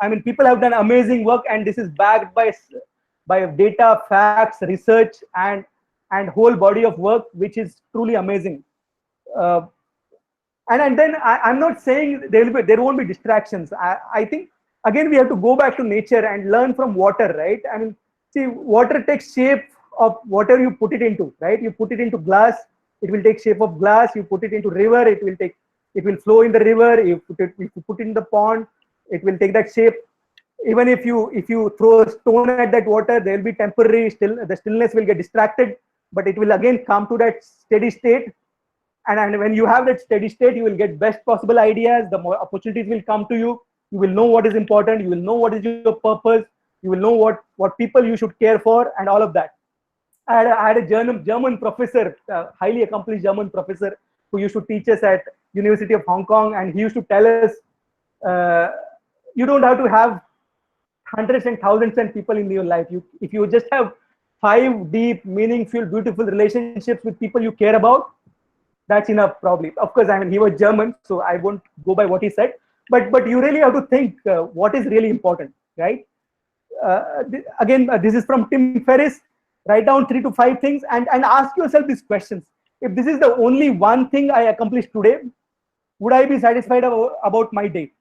I mean, people have done amazing work, and this is backed by data, facts, research, and whole body of work, which is truly amazing. And then I'm not saying there won't be distractions. I think, again, we have to go back to nature and learn from water, right? I mean, see, water takes shape of whatever you put it into, right? You put it into glass, it will take shape of glass. You put it into river, it will flow in the river. If you put it in the pond, it will take that shape. Even if you throw a stone at that water, there will be temporary the stillness will get distracted, but it will again come to that steady state. And when you have that steady state, you will get best possible ideas. The more opportunities will come to you. You will know what is important. You will know what is your purpose. You will know what people you should care for, and all of that. I had a German professor, highly accomplished German professor, who used to teach us at University of Hong Kong, and he used to tell us, you don't have to have hundreds and thousands of people in your life. If you just have 5 deep, meaningful, beautiful relationships with people you care about, that's enough, probably. Of course, I mean, he was German, so I won't go by what he said. But you really have to think what is really important, right? Again, this is from Tim Ferriss. Write down 3 to 5 things and ask yourself these questions. If this is the only one thing I accomplished today, would I be satisfied about my day?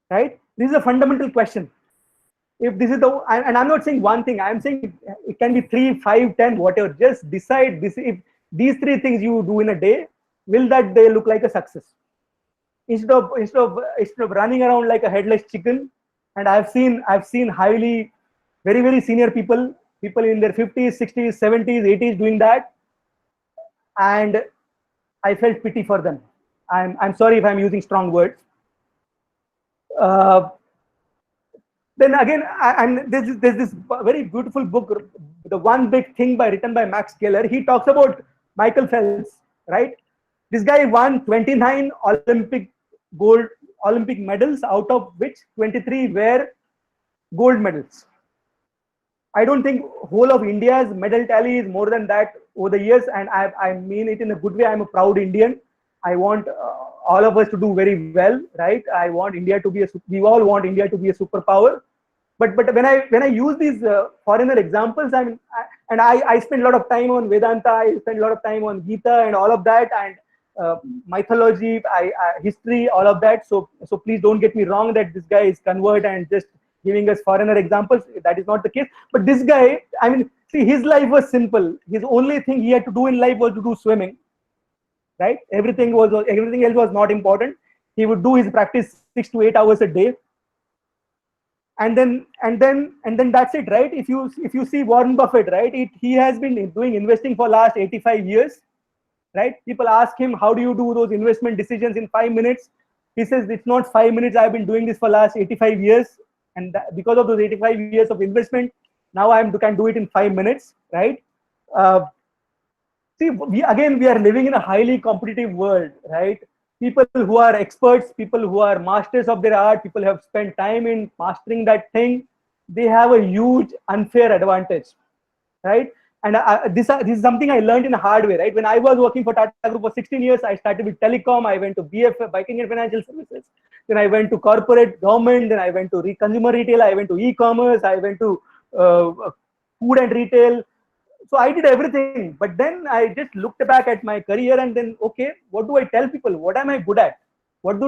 Right? This is a fundamental question. If this is and I'm not saying one thing, I'm saying it can be 3, 5, 10, whatever. Just decide this. If these 3 things you do in a day, will that day look like a success? Instead of running around like a headless chicken. And I've seen highly, very, very senior people in their 50s, 60s, 70s, 80s doing that. And I felt pity for them. I'm sorry if I'm using strong words. Then again, there's this very beautiful book, The One Big Thing written by Max Keller. He talks about Michael Phelps, right? This guy won 29 Olympic medals, out of which 23 were gold medals. I don't think whole of India's medal tally is more than that over the years, and I mean it in a good way. I'm a proud Indian. I want all of us to do very well, right? I want India to be we all want India to be a superpower. But when I use these foreigner examples, I spend a lot of time on Vedanta, I spend a lot of time on Gita and all of that, and mythology, history, all of that. So please don't get me wrong that this guy is convert and just giving us foreigner examples. That is not the case. But this guy, I mean, see, his life was simple. His only thing he had to do in life was to do swimming, right? Everything else was not important. He would do his practice 6 to 8 hours a day, and then that's it, right? If you see Warren Buffett, right? He has been doing investing for last 85 years. Right? People ask him, how do you do those investment decisions in 5 minutes? He says, it's not 5 minutes. I've been doing this for last 85 years. And because of those 85 years of investment, now I can do it in 5 minutes, right? See, we are living in a highly competitive world, right? People who are experts, people who are masters of their art, people who have spent time in mastering that thing, they have a huge unfair advantage, right? And this is something I learned in a hard way, right? When I was working for Tata Group for 16 years, I started with telecom. I went to BFF, Banking and Financial Services. Then I went to corporate government. Then I went to consumer retail. I went to e-commerce. I went to food and retail. So I did everything. But then I just looked back at my career and then, okay, what do I tell people? What am I good at? What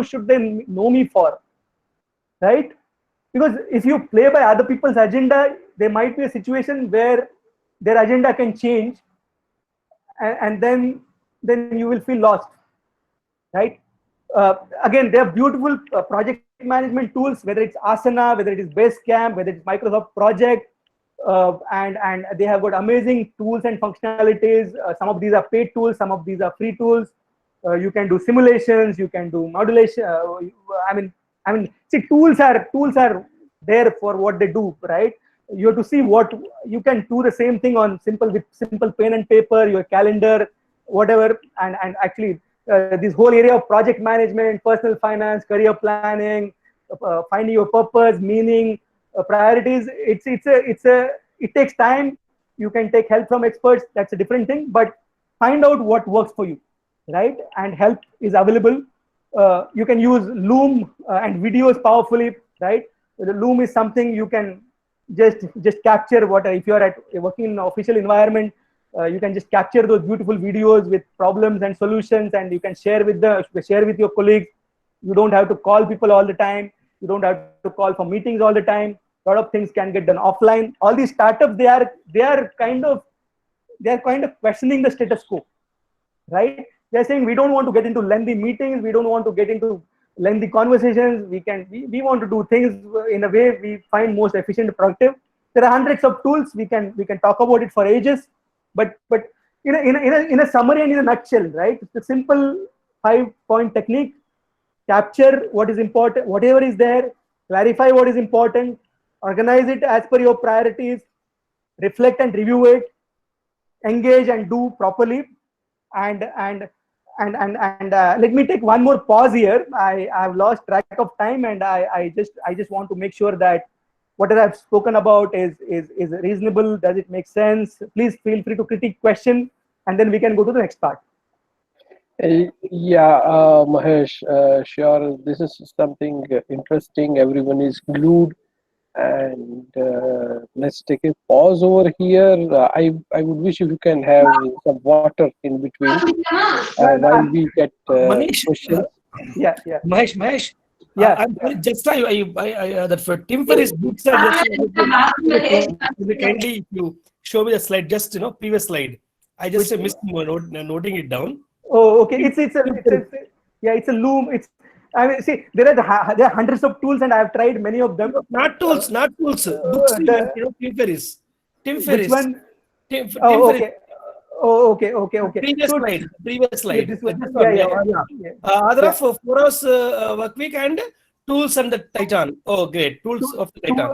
should they know me for, right? Because if you play by other people's agenda, there might be a situation where their agenda can change, and then you will feel lost, right? Again, there are beautiful project management tools, whether it's Asana, whether it is Basecamp, whether it's Microsoft Project, and they have got amazing tools and functionalities. Some of these are paid tools, some of these are free tools. You can do simulations, you can do modulation. I mean, see, tools are there for what they do, right? You have to see what you can do. The same thing on simple pen and paper, your calendar, whatever. And actually, this whole area of project management, personal finance, career planning, finding your purpose, meaning, priorities. It takes time. You can take help from experts. That's a different thing. But find out what works for you, right? And help is available. You can use Loom and videos powerfully, right? The Loom is something you can just capture if you are working in an official environment, you can just capture those beautiful videos with problems and solutions, and you can share with your colleagues. You don't have to call people all the time. You don't have to call for meetings all the time. A lot of things can get done offline. All these startups, they are kind of questioning the status quo, right? They're saying we don't want to get into lengthy meetings. We don't want to get into lengthy conversations. We want to do things in a way we find most efficient and productive. There are hundreds of tools. We can talk about it for ages, but in a summary and in a nutshell, right? It's a simple 5-point technique. Capture what is important, whatever is there. Clarify what is important. Organize it as per your priorities. Reflect and review it. Engage and do properly. And let me take one more pause here. I've lost track of time, and I just want to make sure that whatever I've spoken about is reasonable. Does it make sense? Please feel free to critique question, and then we can go to the next part. Yeah, Mahesh, sure. This is something interesting. Everyone is glued And let's take a pause over here. I would wish if you can have some water in between while we get Manish, questions. Yeah, yeah, Mahesh, yeah. I'm sorry, just that for Tim Ferriss books are just kindly if you show me the slide, just previous slide. I just missed noting it down. Oh, okay. It's a loom. I mean, see, there are hundreds of tools, and I've tried many of them. Not tools. Books. Tim Ferriss. Tim Which Ferriss. one? Tim Oh, Ferriss. okay. Oh, okay, okay, okay. Previous So, slide. Previous slide. this one. This one, Yeah. Other Yeah. of 4 hours work week and tools and the Titan. Oh, great. Tools of the Titan.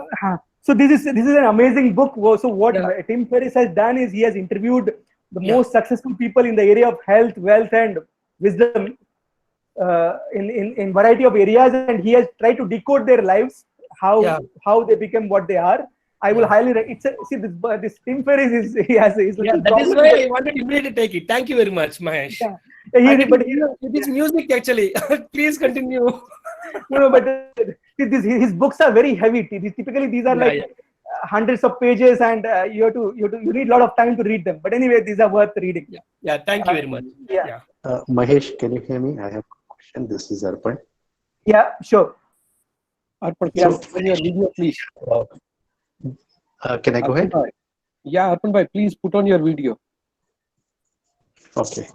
So this is an amazing book. So what Tim Ferriss has done is he has interviewed the most successful people in the area of health, wealth, and wisdom in variety of areas, and he has tried to decode their lives, how they become what they are. I will highly this Tim Ferriss is that is why I wanted immediately to take it. Thank you very much, Mahesh. It is music actually. Please continue. No, but his books are very heavy. Typically, these are hundreds of pages, and you need a lot of time to read them. But anyway, these are worth reading. Yeah. Thank you very much. Mahesh, can you hear me? I have a question. This is Arpan. Yeah, sure. Arpan, yes. Put on your video, please. Can I go ahead? Yeah, Arpan bhai, please put on your video. Okay.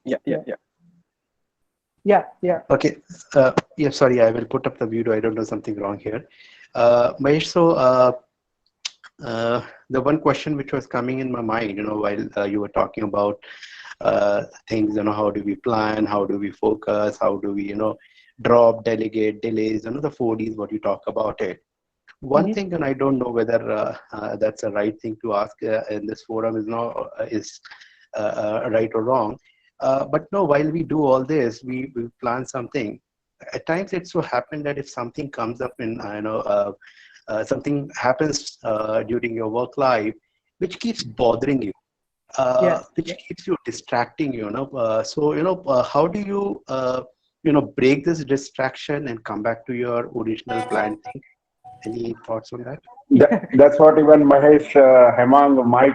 Yeah. Okay. Sorry, I will put up the video. I don't know, something wrong here. Mahesh, so the one question which was coming in my mind, while you were talking about things, how do we plan, how do we focus, how do we, drop, delegate, delays, the 4Ds, what you talk about it. One thing, and I don't know whether that's the right thing to ask in this forum is right or wrong. But no, while we do all this, we plan something. At times, it so happens that if something comes up in, something happens during your work life, which keeps bothering you, which keeps you distracting you. How do you, break this distraction and come back to your original plan thing? Any thoughts on that? That's what even Mahesh, Hemang, my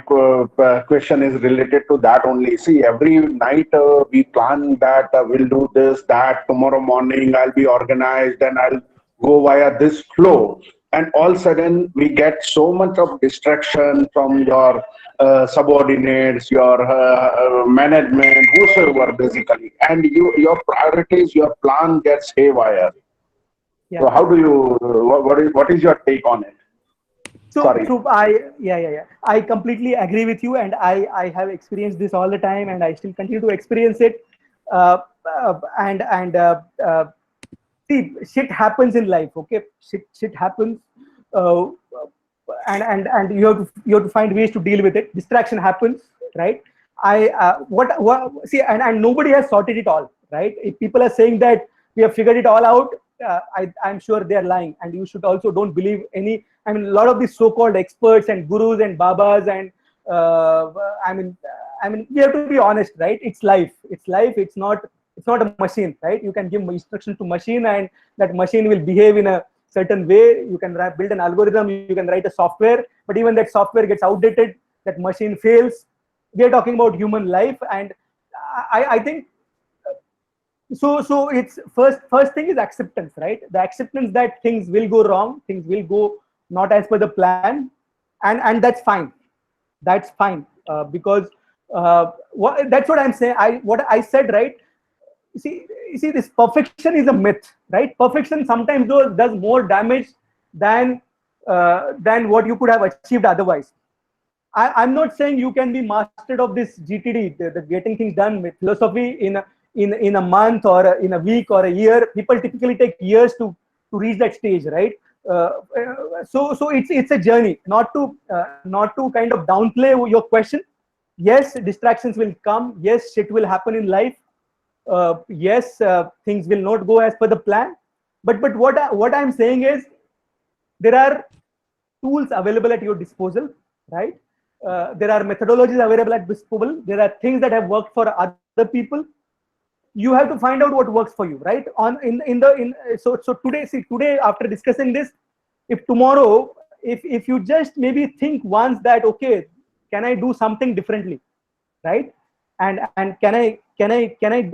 question is related to that only. See, every night we plan that we'll do this, that, tomorrow morning I'll be organized and I'll go via this flow. And all of a sudden we get so much of distraction from your subordinates, your management, whosoever basically. And your priorities, your plan gets haywire. So how do you, what is your take on it? I completely agree with you, and I have experienced this all the time, and I still continue to experience it. See, shit happens in life. Okay, shit happens, and you have to find ways to deal with it. Distraction happens, right? See, and nobody has sorted it all, right? If people are saying that we have figured it all out, I'm sure they are lying, and you should also don't believe any. I mean, a lot of these so-called experts and gurus and babas, and I mean, we have to be honest, right? It's life. It's life. It's not a machine, right? You can give instruction to machine, and that machine will behave in a certain way. You can build an algorithm. You can write a software, but even that software gets outdated. That machine fails. We are talking about human life, and I think. So it's first thing is acceptance, right? The acceptance that things will go wrong, things will go not as per the plan, and that's fine. That's fine because that's what I'm saying. What I said, right? You see, this perfection is a myth, right? Perfection sometimes does more damage than what you could have achieved otherwise. I'm not saying you can be mastered of this GTD, the getting things done with philosophy in a month or in a week or a year. People typically take years to reach that stage, right? So it's a journey. Not to kind of downplay your question. Yes, distractions will come. Yes, shit will happen in life. Yes, things will not go as per the plan. But what I'm saying is there are tools available at your disposal, right? There are methodologies available at disposal. There are things that have worked for other people. You have to find out what works for you, right? So today after discussing this, if tomorrow, if you just maybe think once that, okay, can I do something differently, right? And can I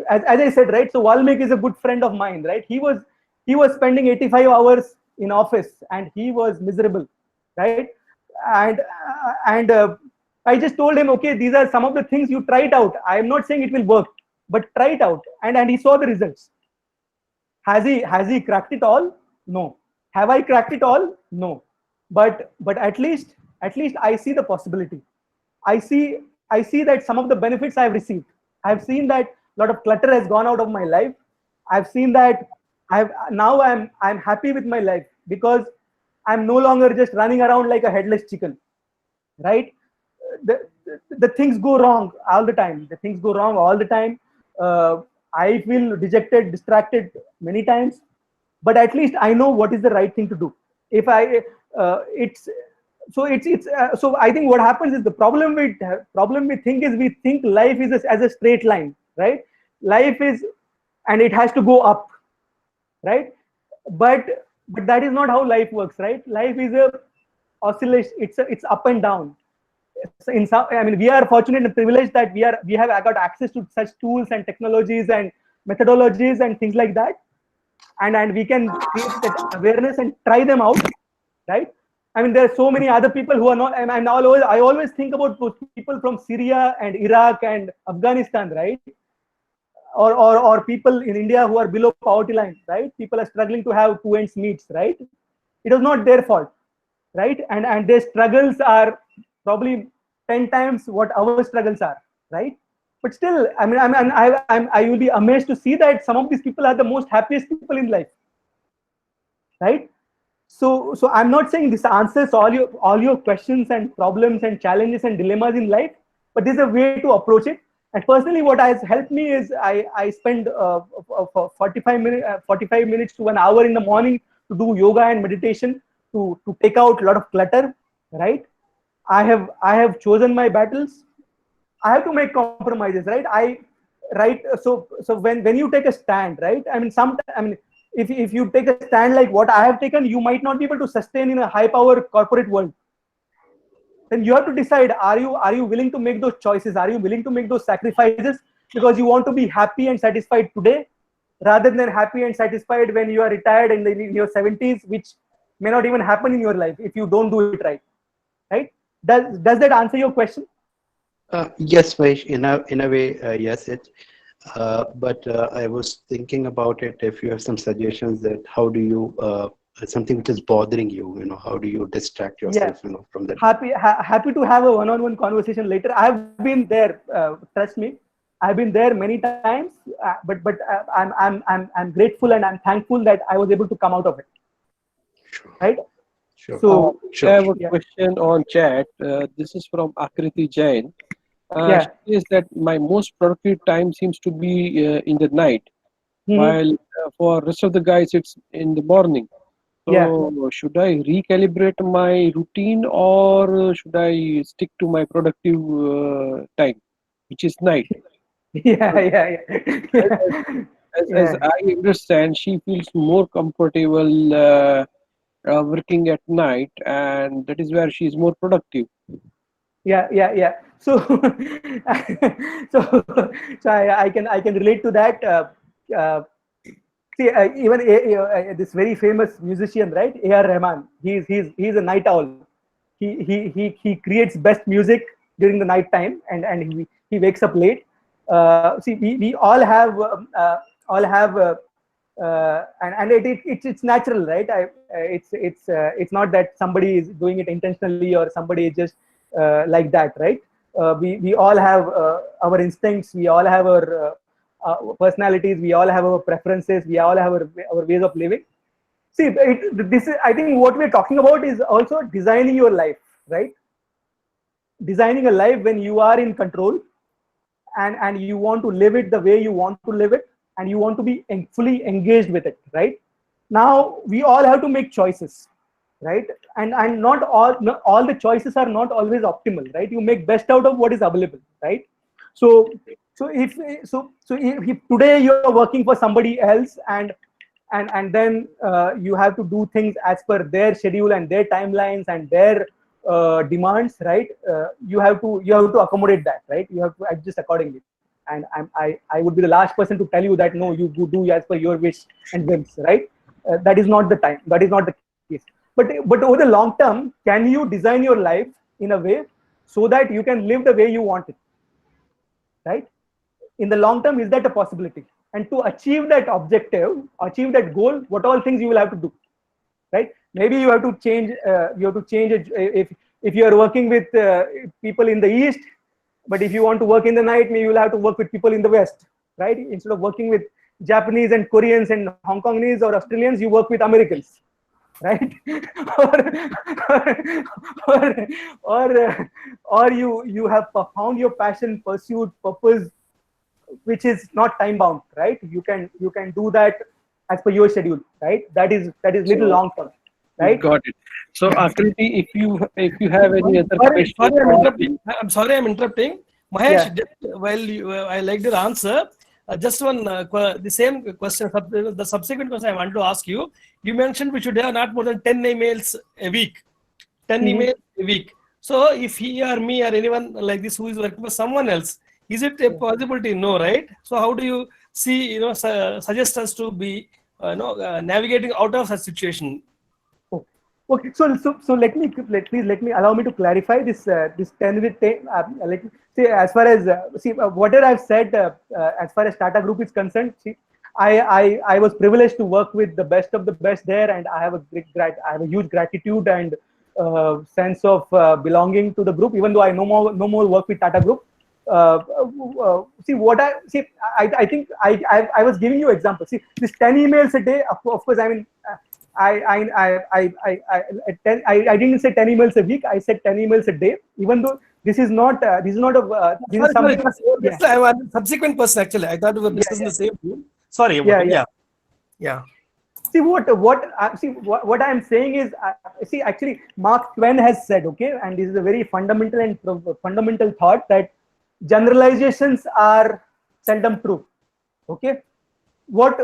as I said, right? So Valmiki is a good friend of mine, right? He was spending 85 hours in office and he was miserable, right? And I just told him, okay, these are some of the things, you try it out. I am not saying it will work, but try it out. And he saw the results. Has he cracked it all? No. Have I cracked it all? No. But at least I see the possibility. I see that some of the benefits I've received. I've seen that a lot of clutter has gone out of my life. I've seen that now I'm happy with my life because I'm no longer just running around like a headless chicken, right? The things go wrong all the time. The things go wrong all the time. I feel dejected, distracted many times, but at least I know what is the right thing to do. If I, so I think what happens is the problem we think is we think life is as a straight line, right? Life is, and it has to go up, right? But that is not how life works, right? Life is a oscillation. It's up and down. So we are fortunate and privileged that we have got access to such tools and technologies and methodologies and things like that, and we can create that awareness and try them out, right? I mean, there are so many other people who are not. I always think about those people from Syria and Iraq and Afghanistan, right? Or people in India who are below poverty line, right? People are struggling to have 2 ends meet, right? It was not their fault, right? And their struggles are probably 10 times what our struggles are, right? But still, I will be amazed to see that some of these people are the most happiest people in life, right? So I'm not saying this answers all your questions and problems and challenges and dilemmas in life, but there's a way to approach it. And personally, what has helped me is I spend 45 minutes to 1 hour in the morning to do yoga and meditation to take out a lot of clutter, right? I have chosen my battles. I have to make compromises, right? So when you take a stand, right? If you take a stand like what I have taken, you might not be able to sustain in a high power corporate world. Then you have to decide, are you willing to make those choices? Are you willing to make those sacrifices because you want to be happy and satisfied today rather than happy and satisfied when you are retired in your 70s, which may not even happen in your life if you don't do it right, right? Does that answer your question? Yes, Mahesh, in a way, yes. But I was thinking about it. If you have some suggestions that how do you something which is bothering you, how do you distract yourself, from that? Happy to have a one-on-one conversation later. I've been there. Trust me, I've been there many times. But I'm grateful and I'm thankful that I was able to come out of it. Sure. Right. Sure. So I have a question on chat. This is from Akriti Jain. She says that my most productive time seems to be in the night, while for rest of the guys it's in the morning. So should I recalibrate my routine or should I stick to my productive time, which is night? As I understand, she feels more comfortable working at night, and that is where she is more productive. So I can relate to that. See, even this very famous musician, right, A.R. Rahman, he's a night owl. He creates best music during the night time, and he wakes up late. See, we all have and it's natural, right? It's not that somebody is doing it intentionally or somebody is just like that, right? We all have our instincts. We all have our personalities. We all have our preferences. We all have our ways of living. See, I think what we're talking about is also designing your life, right? Designing a life when you are in control and you want to live it the way you want to live it, and you want to be fully engaged with it, right? Now we all have to make choices, right? And not all the choices are not always optimal, right? You make best out of what is available, right? So if today you're working for somebody else and and then you have to do things as per their schedule and their timelines and their demands, right? You have to accommodate that, right? You have to adjust accordingly. And I would be the last person to tell you that no, you do as per your wish and whims, right? That is not the time. That is not the case. But over the long term, can you design your life in a way so that you can live the way you want it, right? In the long term, is that a possibility? And to achieve that objective, achieve that goal, what all things you will have to do, right? Maybe you have to change. You have to change it if you are working with people in the east, but if you want to work in the night, maybe you will have to work with people in the west, right? Instead of working with Japanese and Koreans and Hong Kongese or Australians, you work with Americans, right? or you have found your passion, pursued purpose, which is not time bound, right? You can do that as per your schedule, right? That is little long term, right? Got it. So Akriti, if you have any other questions, I'm sorry, I'm interrupting. Mahesh, I liked your answer. Just one, the same question, the subsequent question I want to ask you. You mentioned we should have not more than 10 emails a week. 10 emails a week. So if he or me or anyone like this who is working for someone else, is it a possibility? No, right? So how do you see, suggest us to be, navigating out of such situation? Okay, so please let me allow me to clarify this 10 with 10. Let me see, as far as whatever I've said as far as Tata Group is concerned. See, I was privileged to work with the best of the best there, and I have a huge gratitude and sense of belonging to the group. Even though I no more work with Tata Group. I think I was giving you examples. See, this 10 emails a day. Of course, I mean. I didn't say 10 emails a week. I said 10 emails a day. Even though this is not this is something. I have a subsequent person actually. I thought we were discussing the same thing. Sorry. Yeah. See what I'm saying is actually Mark Twain has said, okay, and this is a very fundamental thought, that generalizations are seldom true. Okay. What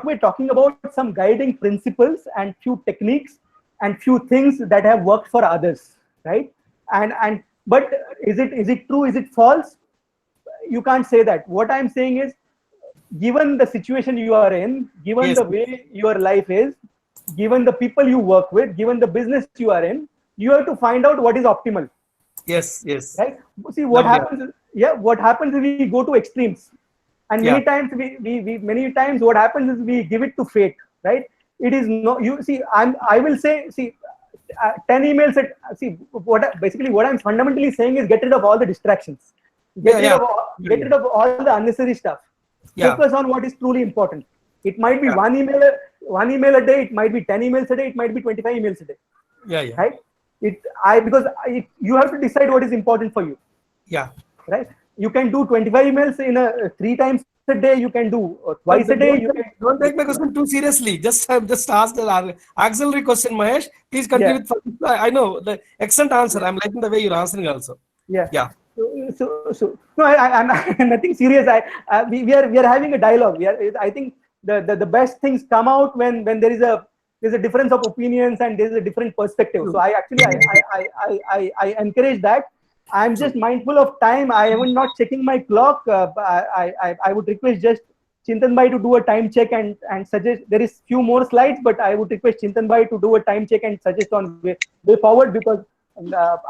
we're talking about, some guiding principles and few techniques and few things that have worked for others, right? But is it true? Is it false? You can't say that. What I'm saying is, given the situation you are in, given the way your life is, given the people you work with, given the business you are in, you have to find out what is optimal. Yes. Right. See what happens. What happens if we go to extremes? And many times what happens is we give it to fate, right? It is no, you see, I will say, 10 emails what I'm fundamentally saying is, get rid of all the distractions. Get rid of all the unnecessary stuff. Focus on what is truly important. It might be one email a day, it might be 10 emails a day, it might be 25 emails a day. Right? You have to decide what is important for you. Right? You can do 25 emails in 3 times a day. You can do twice a day. Don't take my question too seriously. Just ask the auxiliary question, Mahesh. Please continue with. I know the excellent answer. I'm liking the way you're answering also. Yeah. So no, I'm nothing serious. We are having a dialogue. I think the best things come out when there's a difference of opinions and there's a different perspective. So I encourage that. I'm just mindful of time. I am not checking my clock. I would request just Chintan Bhai to do a time check and suggest. There is few more slides, but I would request Chintan Bhai to do a time check and suggest on way forward, because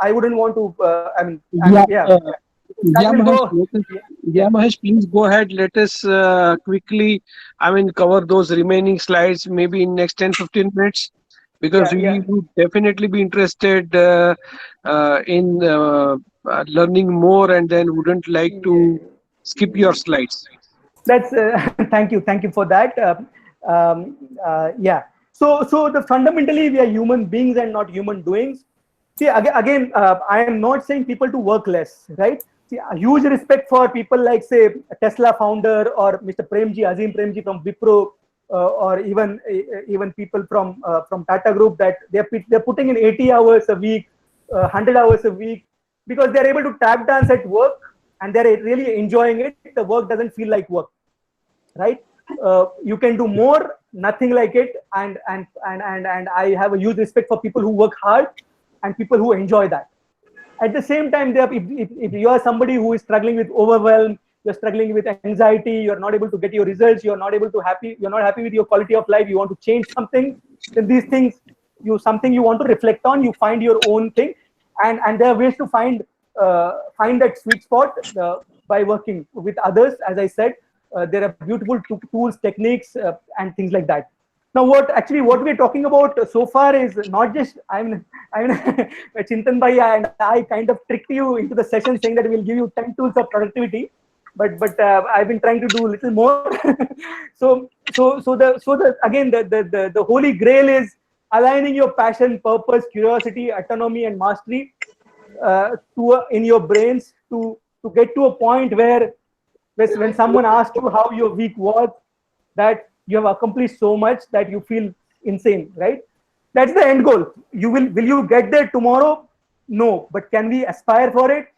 I wouldn't want to. Mahesh, please go ahead. Let us quickly, cover those remaining slides maybe in next 10-15 minutes. Because we would definitely be interested in learning more, and then wouldn't like to skip your slides. That's thank you for that. So fundamentally we are human beings and not human doings. See, again, I am not saying people to work less, right? See, a huge respect for people like, say, Tesla founder or Mr. Azim Premji from Wipro. Or even people from Tata Group, that they're putting in 80 hours a week, 100 hours a week, because they're able to tap dance at work and they're really enjoying it. The work doesn't feel like work, right? You can do more, nothing like it. And I have a huge respect for people who work hard and people who enjoy that. At the same time, if you are somebody who is struggling with overwhelm, you're struggling with anxiety, you're not able to get your results, you're not happy with your quality of life, you want to change something, then these things, something you want to reflect on, you find your own thing, and there are ways to find that sweet spot by working with others. As I said, there are beautiful tools, techniques, and things like that. Now, what we're talking about so far is not just, Chintan Bhai and I kind of tricked you into the session saying that we'll give you 10 tools of productivity, but I've been trying to do a little more. so the holy grail is aligning your passion, purpose, curiosity, autonomy, and mastery in your brains to get to a point where when someone asks you how your week was, that you have accomplished so much that you feel insane, right? That's the end goal. Will you get there tomorrow? No, but can we aspire for it?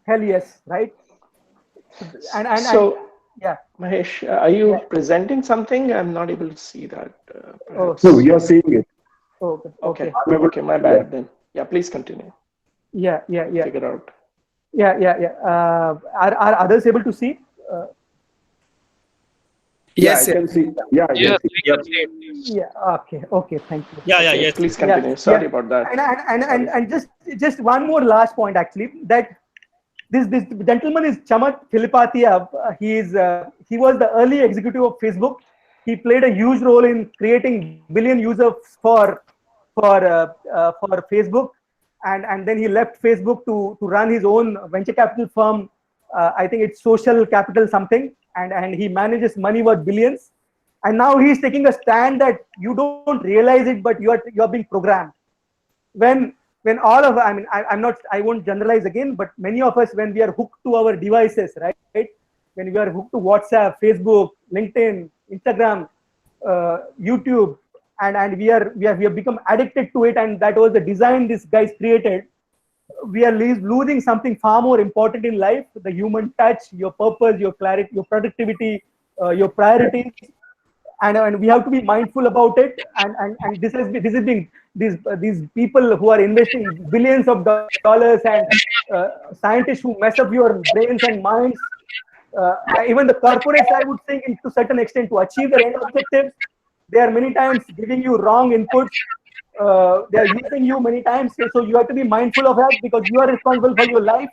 Hell yes, right? Yeah. Mahesh, are you presenting something? I'm not able to see that. No, you're seeing it. Okay. Okay, my bad then. Yeah, please continue. Yeah. Figure out. Yeah. Are others able to see? Yes, I can see. Yeah, I can see. Yeah. Okay. Thank you. yes. Please continue. Sorry about that. And just one more last point, actually, that this gentleman is Chamath Palihapitiya. He was the early executive of Facebook. He played a huge role in creating billion users for Facebook, and then he left Facebook to run his own venture capital firm. I think it's Social Capital something, and he manages money worth billions. And now he's taking a stand that you don't realize it, but you're being programmed. When all of, I won't generalize again, but many of us, when we are hooked to our devices, right? When we are hooked to WhatsApp, Facebook, LinkedIn, Instagram, YouTube, and we have become addicted to it, and that was the design this guys created. We are losing something far more important in life: the human touch, your purpose, your clarity, your productivity, your priorities. And we have to be mindful about it. And this is being these people who are investing billions of dollars, and scientists who mess up your brains and minds. Even the corporates, I would think, to a certain extent, to achieve their end objectives, they are many times giving you wrong inputs. They are using you many times, so you have to be mindful of that, because you are responsible for your life.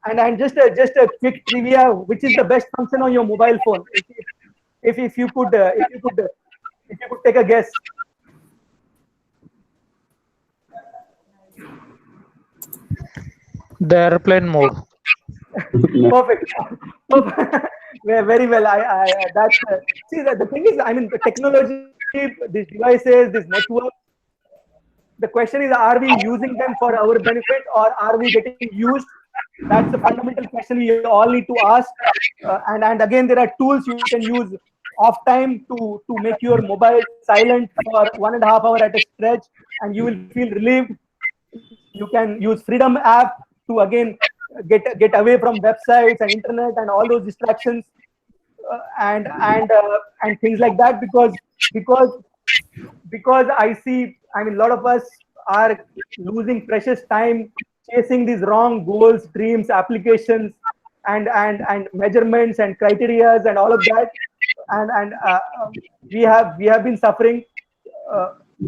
And just a quick trivia: which is the best function on your mobile phone? If you could take a guess. The airplane mode. Perfect. Very well. That's see, the thing is, the technology, these devices, this network. The question is, are we using them for our benefit, or are we getting used? That's the fundamental question we all need to ask. And again, there are tools you can use off time to make your mobile silent for 1.5 hours at a stretch, and you will feel relieved. You can use Freedom app to again get away from websites and internet and all those distractions, and things like that, because I see, a lot of us are losing precious time chasing these wrong goals, dreams, applications, and measurements and criterias and all of that, and we have been suffering,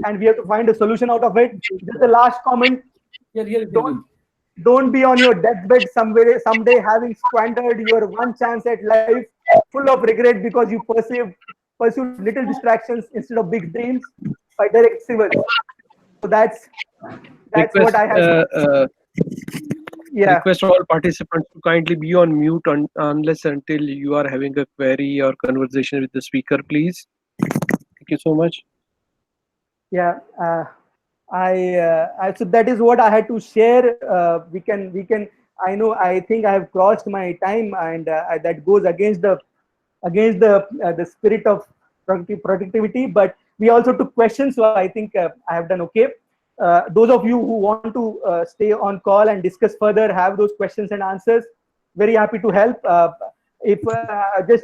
and we have to find a solution out of it. Just the last comment: don't be on your deathbed someday having squandered your one chance at life, full of regret because you pursued little distractions instead of big dreams, by Derek Sivers. So that's what I have. Request all participants to kindly be on mute unless until you are having a query or conversation with the speaker, please. Thank you so much. Yeah, so that is what I had to share. We can. I think I have crossed my time, and that goes against the spirit of productivity. But we also took questions, so I think I have done okay. Those of you who want to stay on call and discuss further, have those questions and answers, very happy to help. if just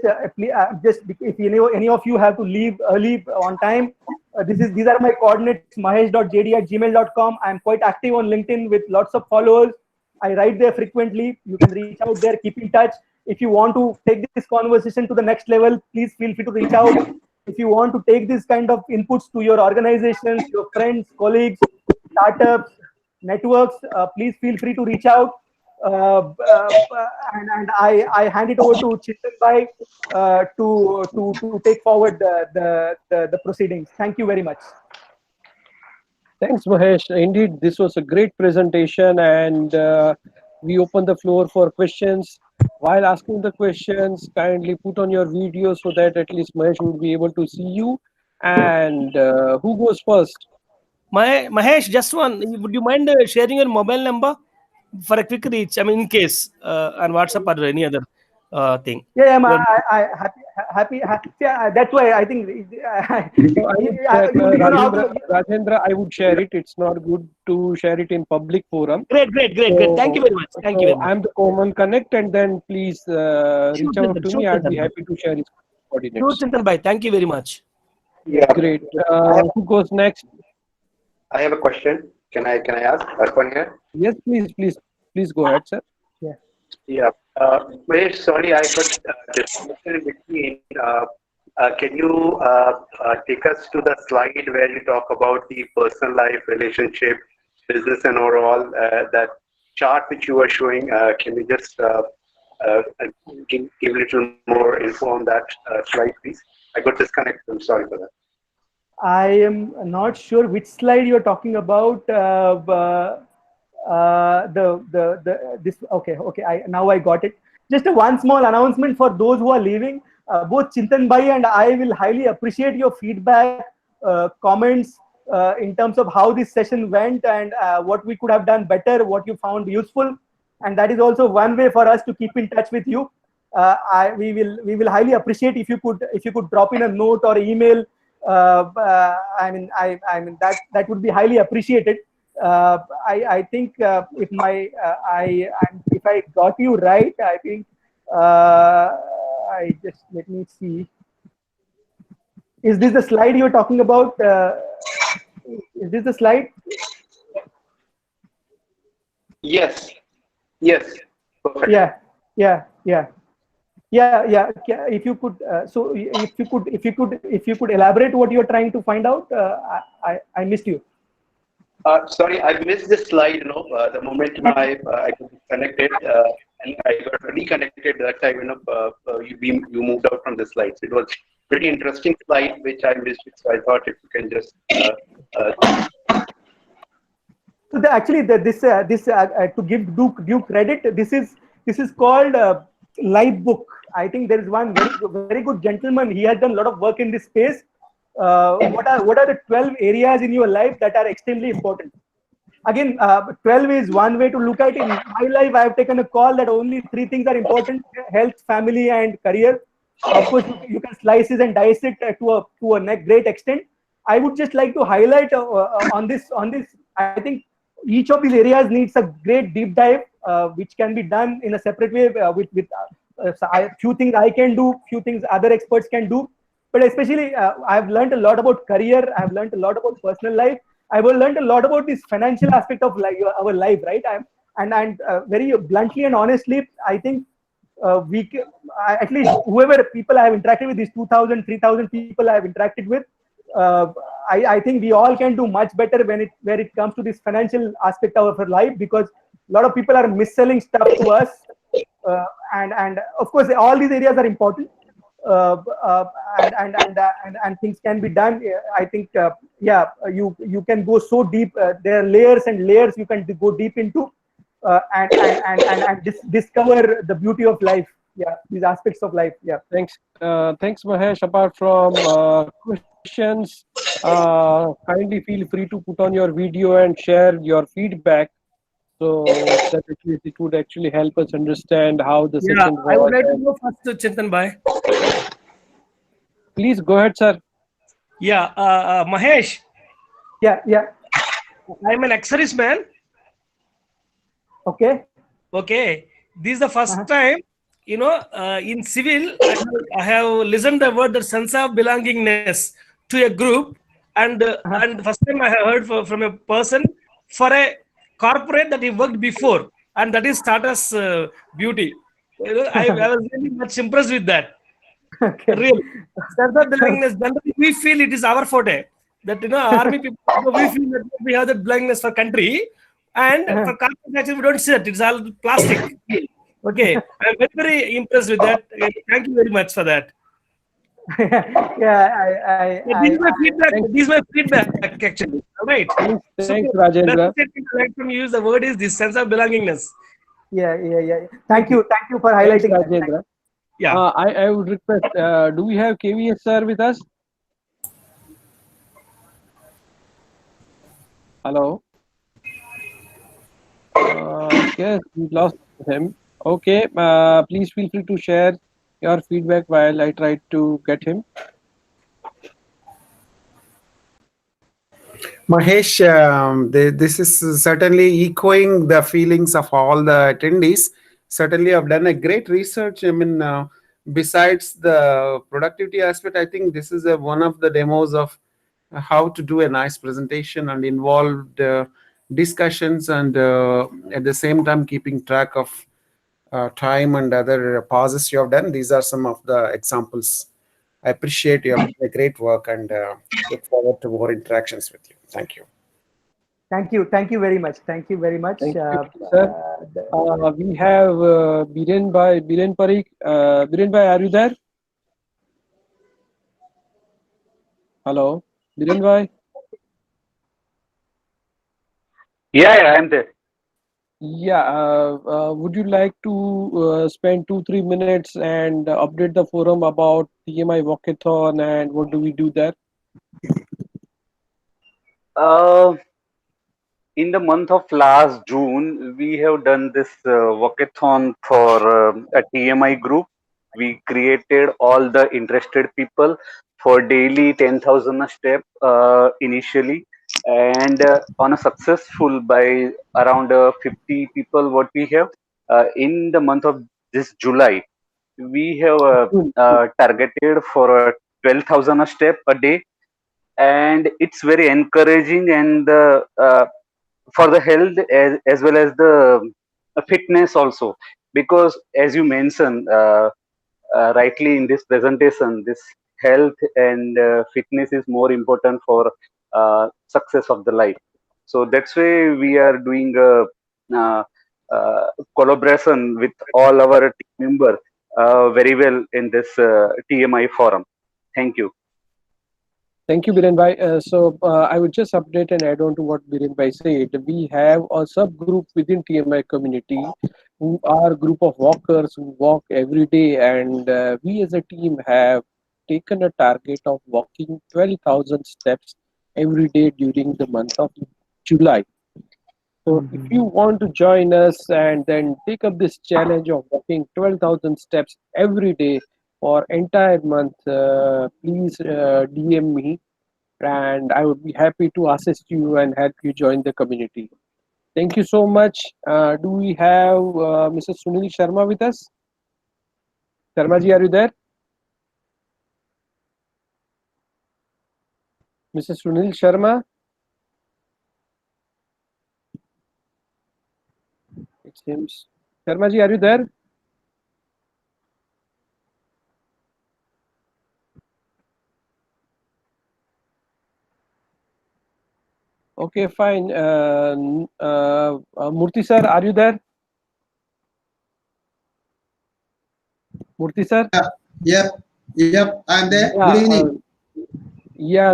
if any of you have to leave early on time, these are my coordinates: mahesh.jd@gmail.com. I'm quite active on LinkedIn with lots of followers. I write there frequently. You can reach out there, keep in touch. If you want to take this conversation to the next level, please feel free to reach out. If you want to take this kind of inputs to your organizations, your friends, colleagues, startups, networks, please feel free to reach out. And I hand it over to Chintan Bhai to take forward the proceedings. Thank you very much. Thanks, Mahesh. Indeed, this was a great presentation, and we open the floor for questions. While asking the questions, kindly put on your video so that at least Mahesh would be able to see you. And who goes first? Mahesh, just one. Would you mind sharing your mobile number for a quick reach? I mean, in case on WhatsApp or any other thing. Yeah, I happy. Yeah, that's why I think. Rajendra, I would share it. It's not good to share it in public forum. Great. Thank you very much. Thank you very much. I'm the common connect, and then please reach out to me. I'd be happy to share his coordinates. Sure, Chintan Bhai. Thank you very much. Yeah. Great. Who goes next? I have a question. Can I ask? Arpan here. Yes, please go ahead, sir. Yeah. Mahesh, sorry, I got disconnected in between. Can you take us to the slide where you talk about the personal life, relationship, business, and overall? That chart which you were showing, can you just give a little more info on that slide, please? I got disconnected. I'm sorry for that. I am not sure which slide you're talking about. Now I got it. Just one small announcement for those who are leaving. Both Chintan Bhai and I will highly appreciate your feedback, comments in terms of how this session went and what we could have done better, what you found useful, and that is also one way for us to keep in touch with you. We will highly appreciate if you could drop in a note or email. I mean that would be highly appreciated. I think if I got you right, I think let me see. Is this the slide you're talking about? Is this the slide? Yes. Perfect. Yeah. If you could, if you could elaborate what you're trying to find out. I missed you. Sorry, I missed this slide. The moment I got connected and I got reconnected, that time you moved out from the slides. It was pretty interesting slide which I missed. So I thought if you can just. So actually, to give due credit, this is called Live Book. I think there is one very good gentleman. He has done a lot of work in this space. What are the 12 areas in your life that are extremely important? Again, 12 is one way to look at it. In my life, I have taken a call that only 3 things are important: health, family, and career. Of course, you can slice it and dice it to a great extent. I would just like to highlight on this. I think each of these areas needs a great deep dive, which can be done in a separate way with few things I can do, few things other experts can do. But especially, I've learned a lot about career. I've learned a lot about personal life. I've learned a lot about this financial aspect of our life, right? And very bluntly and honestly, I think at least whoever people I have interacted with, these 2,000, 3,000 people I have interacted with, I think we all can do much better where it comes to this financial aspect of our life, because a lot of people are misselling stuff to us, and of course all these areas are important. And things can be done. I think you can go so deep. There are layers and layers you can go deep into, and discover the beauty of life. Yeah, these aspects of life. Yeah. Thanks, Mahesh. Apart from questions, kindly feel free to put on your video and share your feedback, so that it would actually help us understand how the session was. I would like to go first, Chintan Bhai. Please go ahead, sir. Yeah, Mahesh. Yeah. I'm an ex-serviceman. Okay. This is the first time in civil, I have listened the word, the sense of belongingness to a group, and first time I have heard from a person for a corporate that he worked before, and that is Tata's beauty. I was really much impressed with that. Okay. Really, sense of belongingness. Generally, we feel it is our forte. That army people, we feel that we have that belongingness for country, and for corporate actually we don't see that. It's all plastic. Okay, I'm very, very impressed with that. Thank you very much for that. Yeah, This is my feedback. This is my feedback, actually. All right. Thanks, Rajendra. The I like to use the word is this sense of belongingness. Yeah. Thank you for highlighting Thanks, that. Rajendra. Yeah. I would request, do we have KVS sir with us? Hello? Yes, we lost him. Okay, please feel free to share your feedback while I try to get him. Mahesh, this is certainly echoing the feelings of all the attendees. Certainly, I've done a great research. I mean, besides the productivity aspect, I think this is one of the demos of how to do a nice presentation and involved discussions, and at the same time keeping track of time and other pauses you have done. These are some of the examples. I appreciate your great work and look forward to more interactions with you. Thank you. Thank you very much. Thank you very much. Thank you, sir. We have Biren Parikh. Biren bhai, are you there? Hello, Biren bhai. Yeah, I'm there. Yeah, would you like to spend 2-3 minutes and update the forum about TMI Walkathon and what do we do there? In the month of last June, we have done this walkathon for a TMI group. We created all the interested people for daily 10,000 a step initially, and on a successful by around 50 people what we have in the month of this July. We have targeted for 12,000 a step a day, and it's very encouraging, and for the health as well as the fitness also, because as you mentioned rightly in this presentation, this health and fitness is more important for success of the life. So that's why we are doing a collaboration with all our team members very well in this TMI forum. Thank you. Thank you, Biren bhai. So I would just update and add on to what Biren bhai said. We have a subgroup within TMI community who are a group of walkers who walk every day, and we as a team have taken a target of walking 12,000 steps every day during the month of July. So if you want to join us and then take up this challenge of walking 12,000 steps every day for entire month, please DM me and I would be happy to assist you and help you join the community. Thank you so much. Do we have Mr. Sunil Sharma with us? Sharma ji, are you there? Mr. Sunil Sharma? It seems. Sharma ji, are you there? Okay, fine. Murthy sir, are you there? Murthy sir? Yep, I'm there. Yeah, Good evening.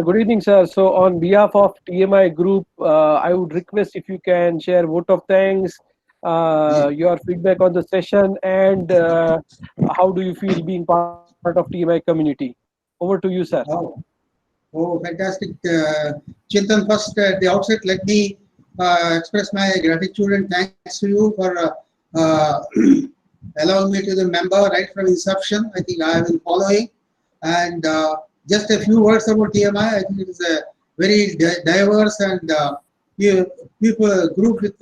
Good evening, sir. So on behalf of TMI Group, I would request if you can share vote of thanks, your feedback on the session, and how do you feel being part of TMI community? Over to you, sir. Oh, fantastic. Chintan, first at the outset, let me express my gratitude and thanks to you for allowing me to be a member right from inception. I think I have been following. And just a few words about TMI. I think it is a very diverse and group with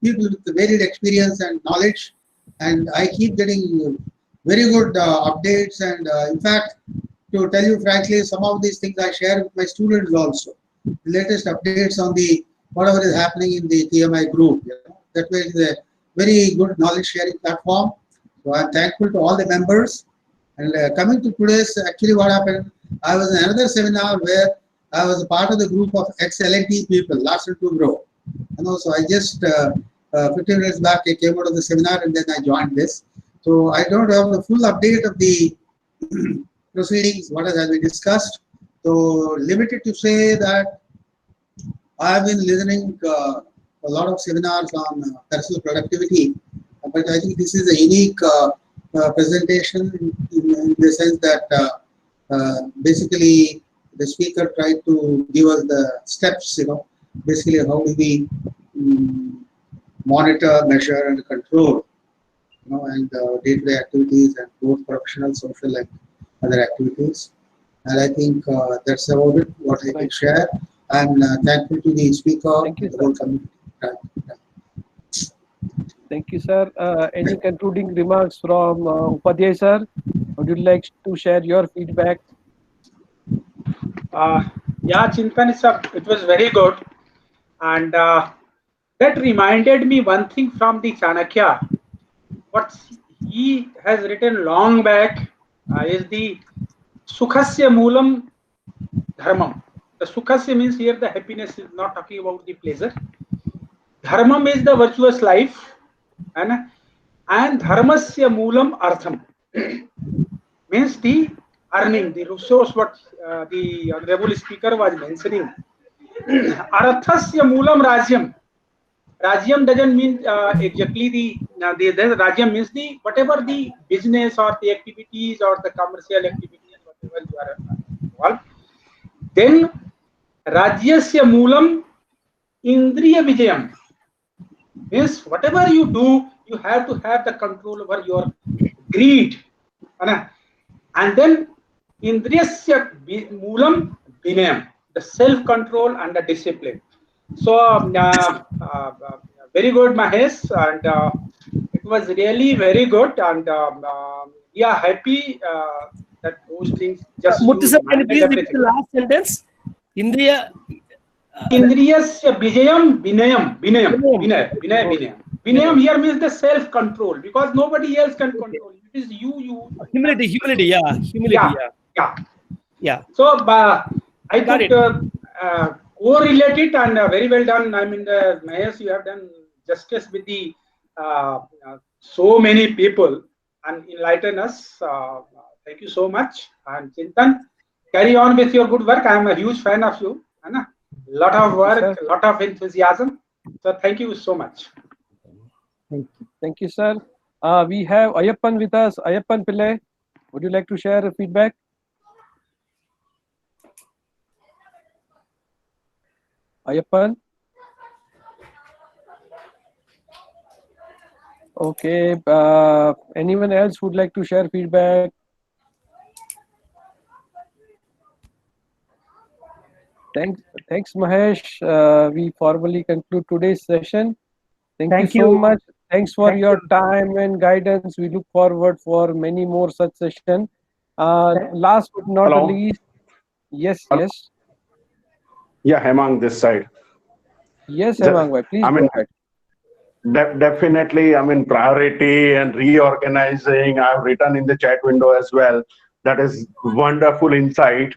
people with varied experience and knowledge. And I keep getting very good updates, and in fact, to tell you frankly, some of these things I share with my students also. The latest updates on the whatever is happening in the TMI group. That way, it's a very good knowledge sharing platform. So I'm thankful to all the members. And coming to today's, actually what happened, I was in another seminar where I was a part of the group of ex-L&T people, Larsen & Toubro. So I just 15 minutes back, I came out of the seminar and then I joined this. So I don't have the full update of the proceedings, what has been discussed. So limited to say that I have been listening a lot of seminars on personal productivity, but I think this is a unique presentation in the sense that basically the speaker tried to give us the steps, basically how do we monitor, measure and control, and day-to-day activities and both professional, social and other activities. And I think that's about it, what I can share. I'm thankful to the speaker. Thank you, and the whole community. Thank you, sir. Any concluding remarks from Upadhyay, sir? Would you like to share your feedback? Yeah, Chintan, it was very good. And that reminded me one thing from the Chanakya. What he has written long back is the Sukhasya Moolam Dharmam. The Sukhasya means here the happiness is not talking about the pleasure. Dharmam is the virtuous life. And Dharmasya Moolam Artham means the earning, the resource what the honorable speaker was mentioning. Arthasya Moolam Rajyam. Rajyam doesn't mean exactly the Rajyam means the whatever the business or the activities or the commercial activities, whatever you are involved. Then Rajyasya Moolam Indriya Vijayam means whatever you do, you have to have the control over your greed. And then Indriyasya Moolam Vinayam, the self-control and the discipline. So very good, Mahesh, and it was really very good, and we are happy that those things just. Muthu sir, can you please repeat the last sentence? Indriyasya Vijayam Vinayam. Vinayam here means the self-control, because nobody else can control. It is you. Humility, yeah. Humility, yeah. So I could correlate it, and very well done. I mean, Mahesh, you have done justice with the so many people and enlighten us. Thank you so much. And Chintan, carry on with your good work. I am a huge fan of you. Lot of work, lot of enthusiasm. So thank you so much. Thank you, sir. We have Ayappan with us. Ayappan Pillai, would you like to share a feedback? Ayappan? Okay. Anyone else would like to share feedback? Thanks, Mahesh. We formally conclude today's session. Thank you so much. Thanks for your time and guidance. We look forward for many more such sessions. Last but not the least, yes. Yeah, Hemang this side. Yes, Hemang, please go ahead. Definitely, priority and reorganizing. I've written in the chat window as well. That is wonderful insight.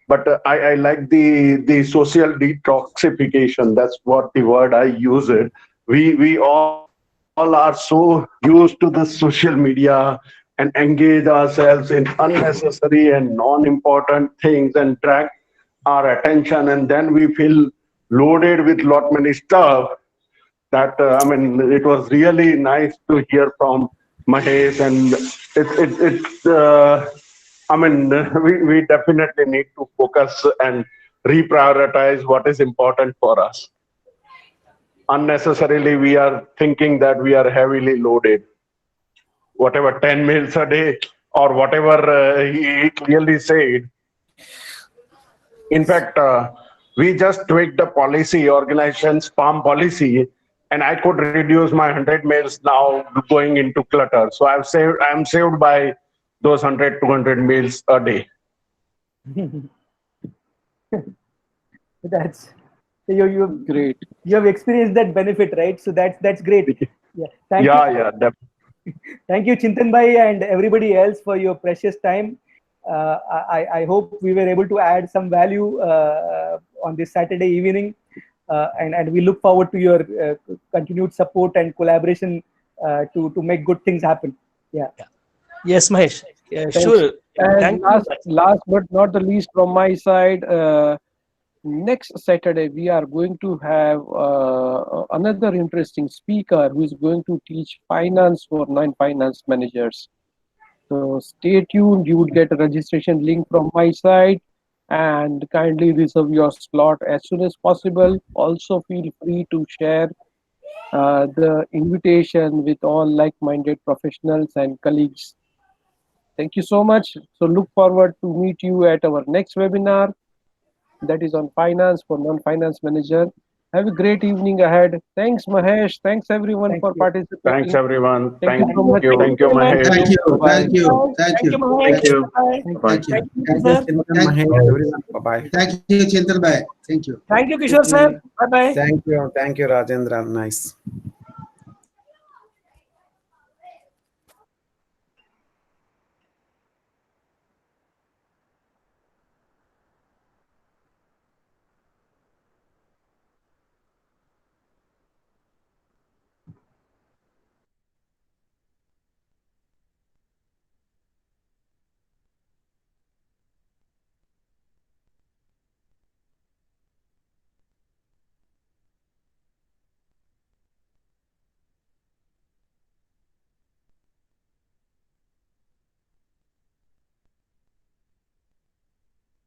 But I like the social detoxification. That's what the word I use it. We all are so used to the social media and engage ourselves in unnecessary and non-important things and drag our attention, and then we feel loaded with lot many stuff. That it was really nice to hear from Mahesh, and we definitely need to focus and reprioritize what is important for us. Unnecessarily, we are thinking that we are heavily loaded. Whatever 10 meals a day or whatever he clearly said. In fact, we just tweaked the policy, organization's farm policy, and I could reduce my 100 mails now going into clutter. So I'm saved by those 100, 200 mails a day. That's you Great. you have experienced that benefit, right? So that's great. Yeah. Thank you. Thank you, Chintan Bhai, and everybody else for your precious time. I hope we were able to add some value on this Saturday evening, and we look forward to your continued support and collaboration to make good things happen. Yeah. Yes, Mahesh. Thanks. Sure. And Thank last but not the least from my side, next Saturday we are going to have another interesting speaker who is going to teach finance for non-finance managers. So stay tuned. You would get a registration link from my side, and kindly reserve your slot as soon as possible. Also feel free to share the invitation with all like-minded professionals and colleagues. Thank you so much. So look forward to meet you at our next webinar, that is on finance for non-finance manager. Have a great evening ahead. Thanks, Mahesh. Thanks everyone for participating. Thanks everyone. Thank you so much. Thank you, Mahesh. Thank you. Bye. Thank you. Mahesh. Thank you. Thank you. Bye-bye. Thank you, Chintan Bhai. Thank you. Thank you, Kishore sir. Bye bye. Thank you, Rajendra. Nice.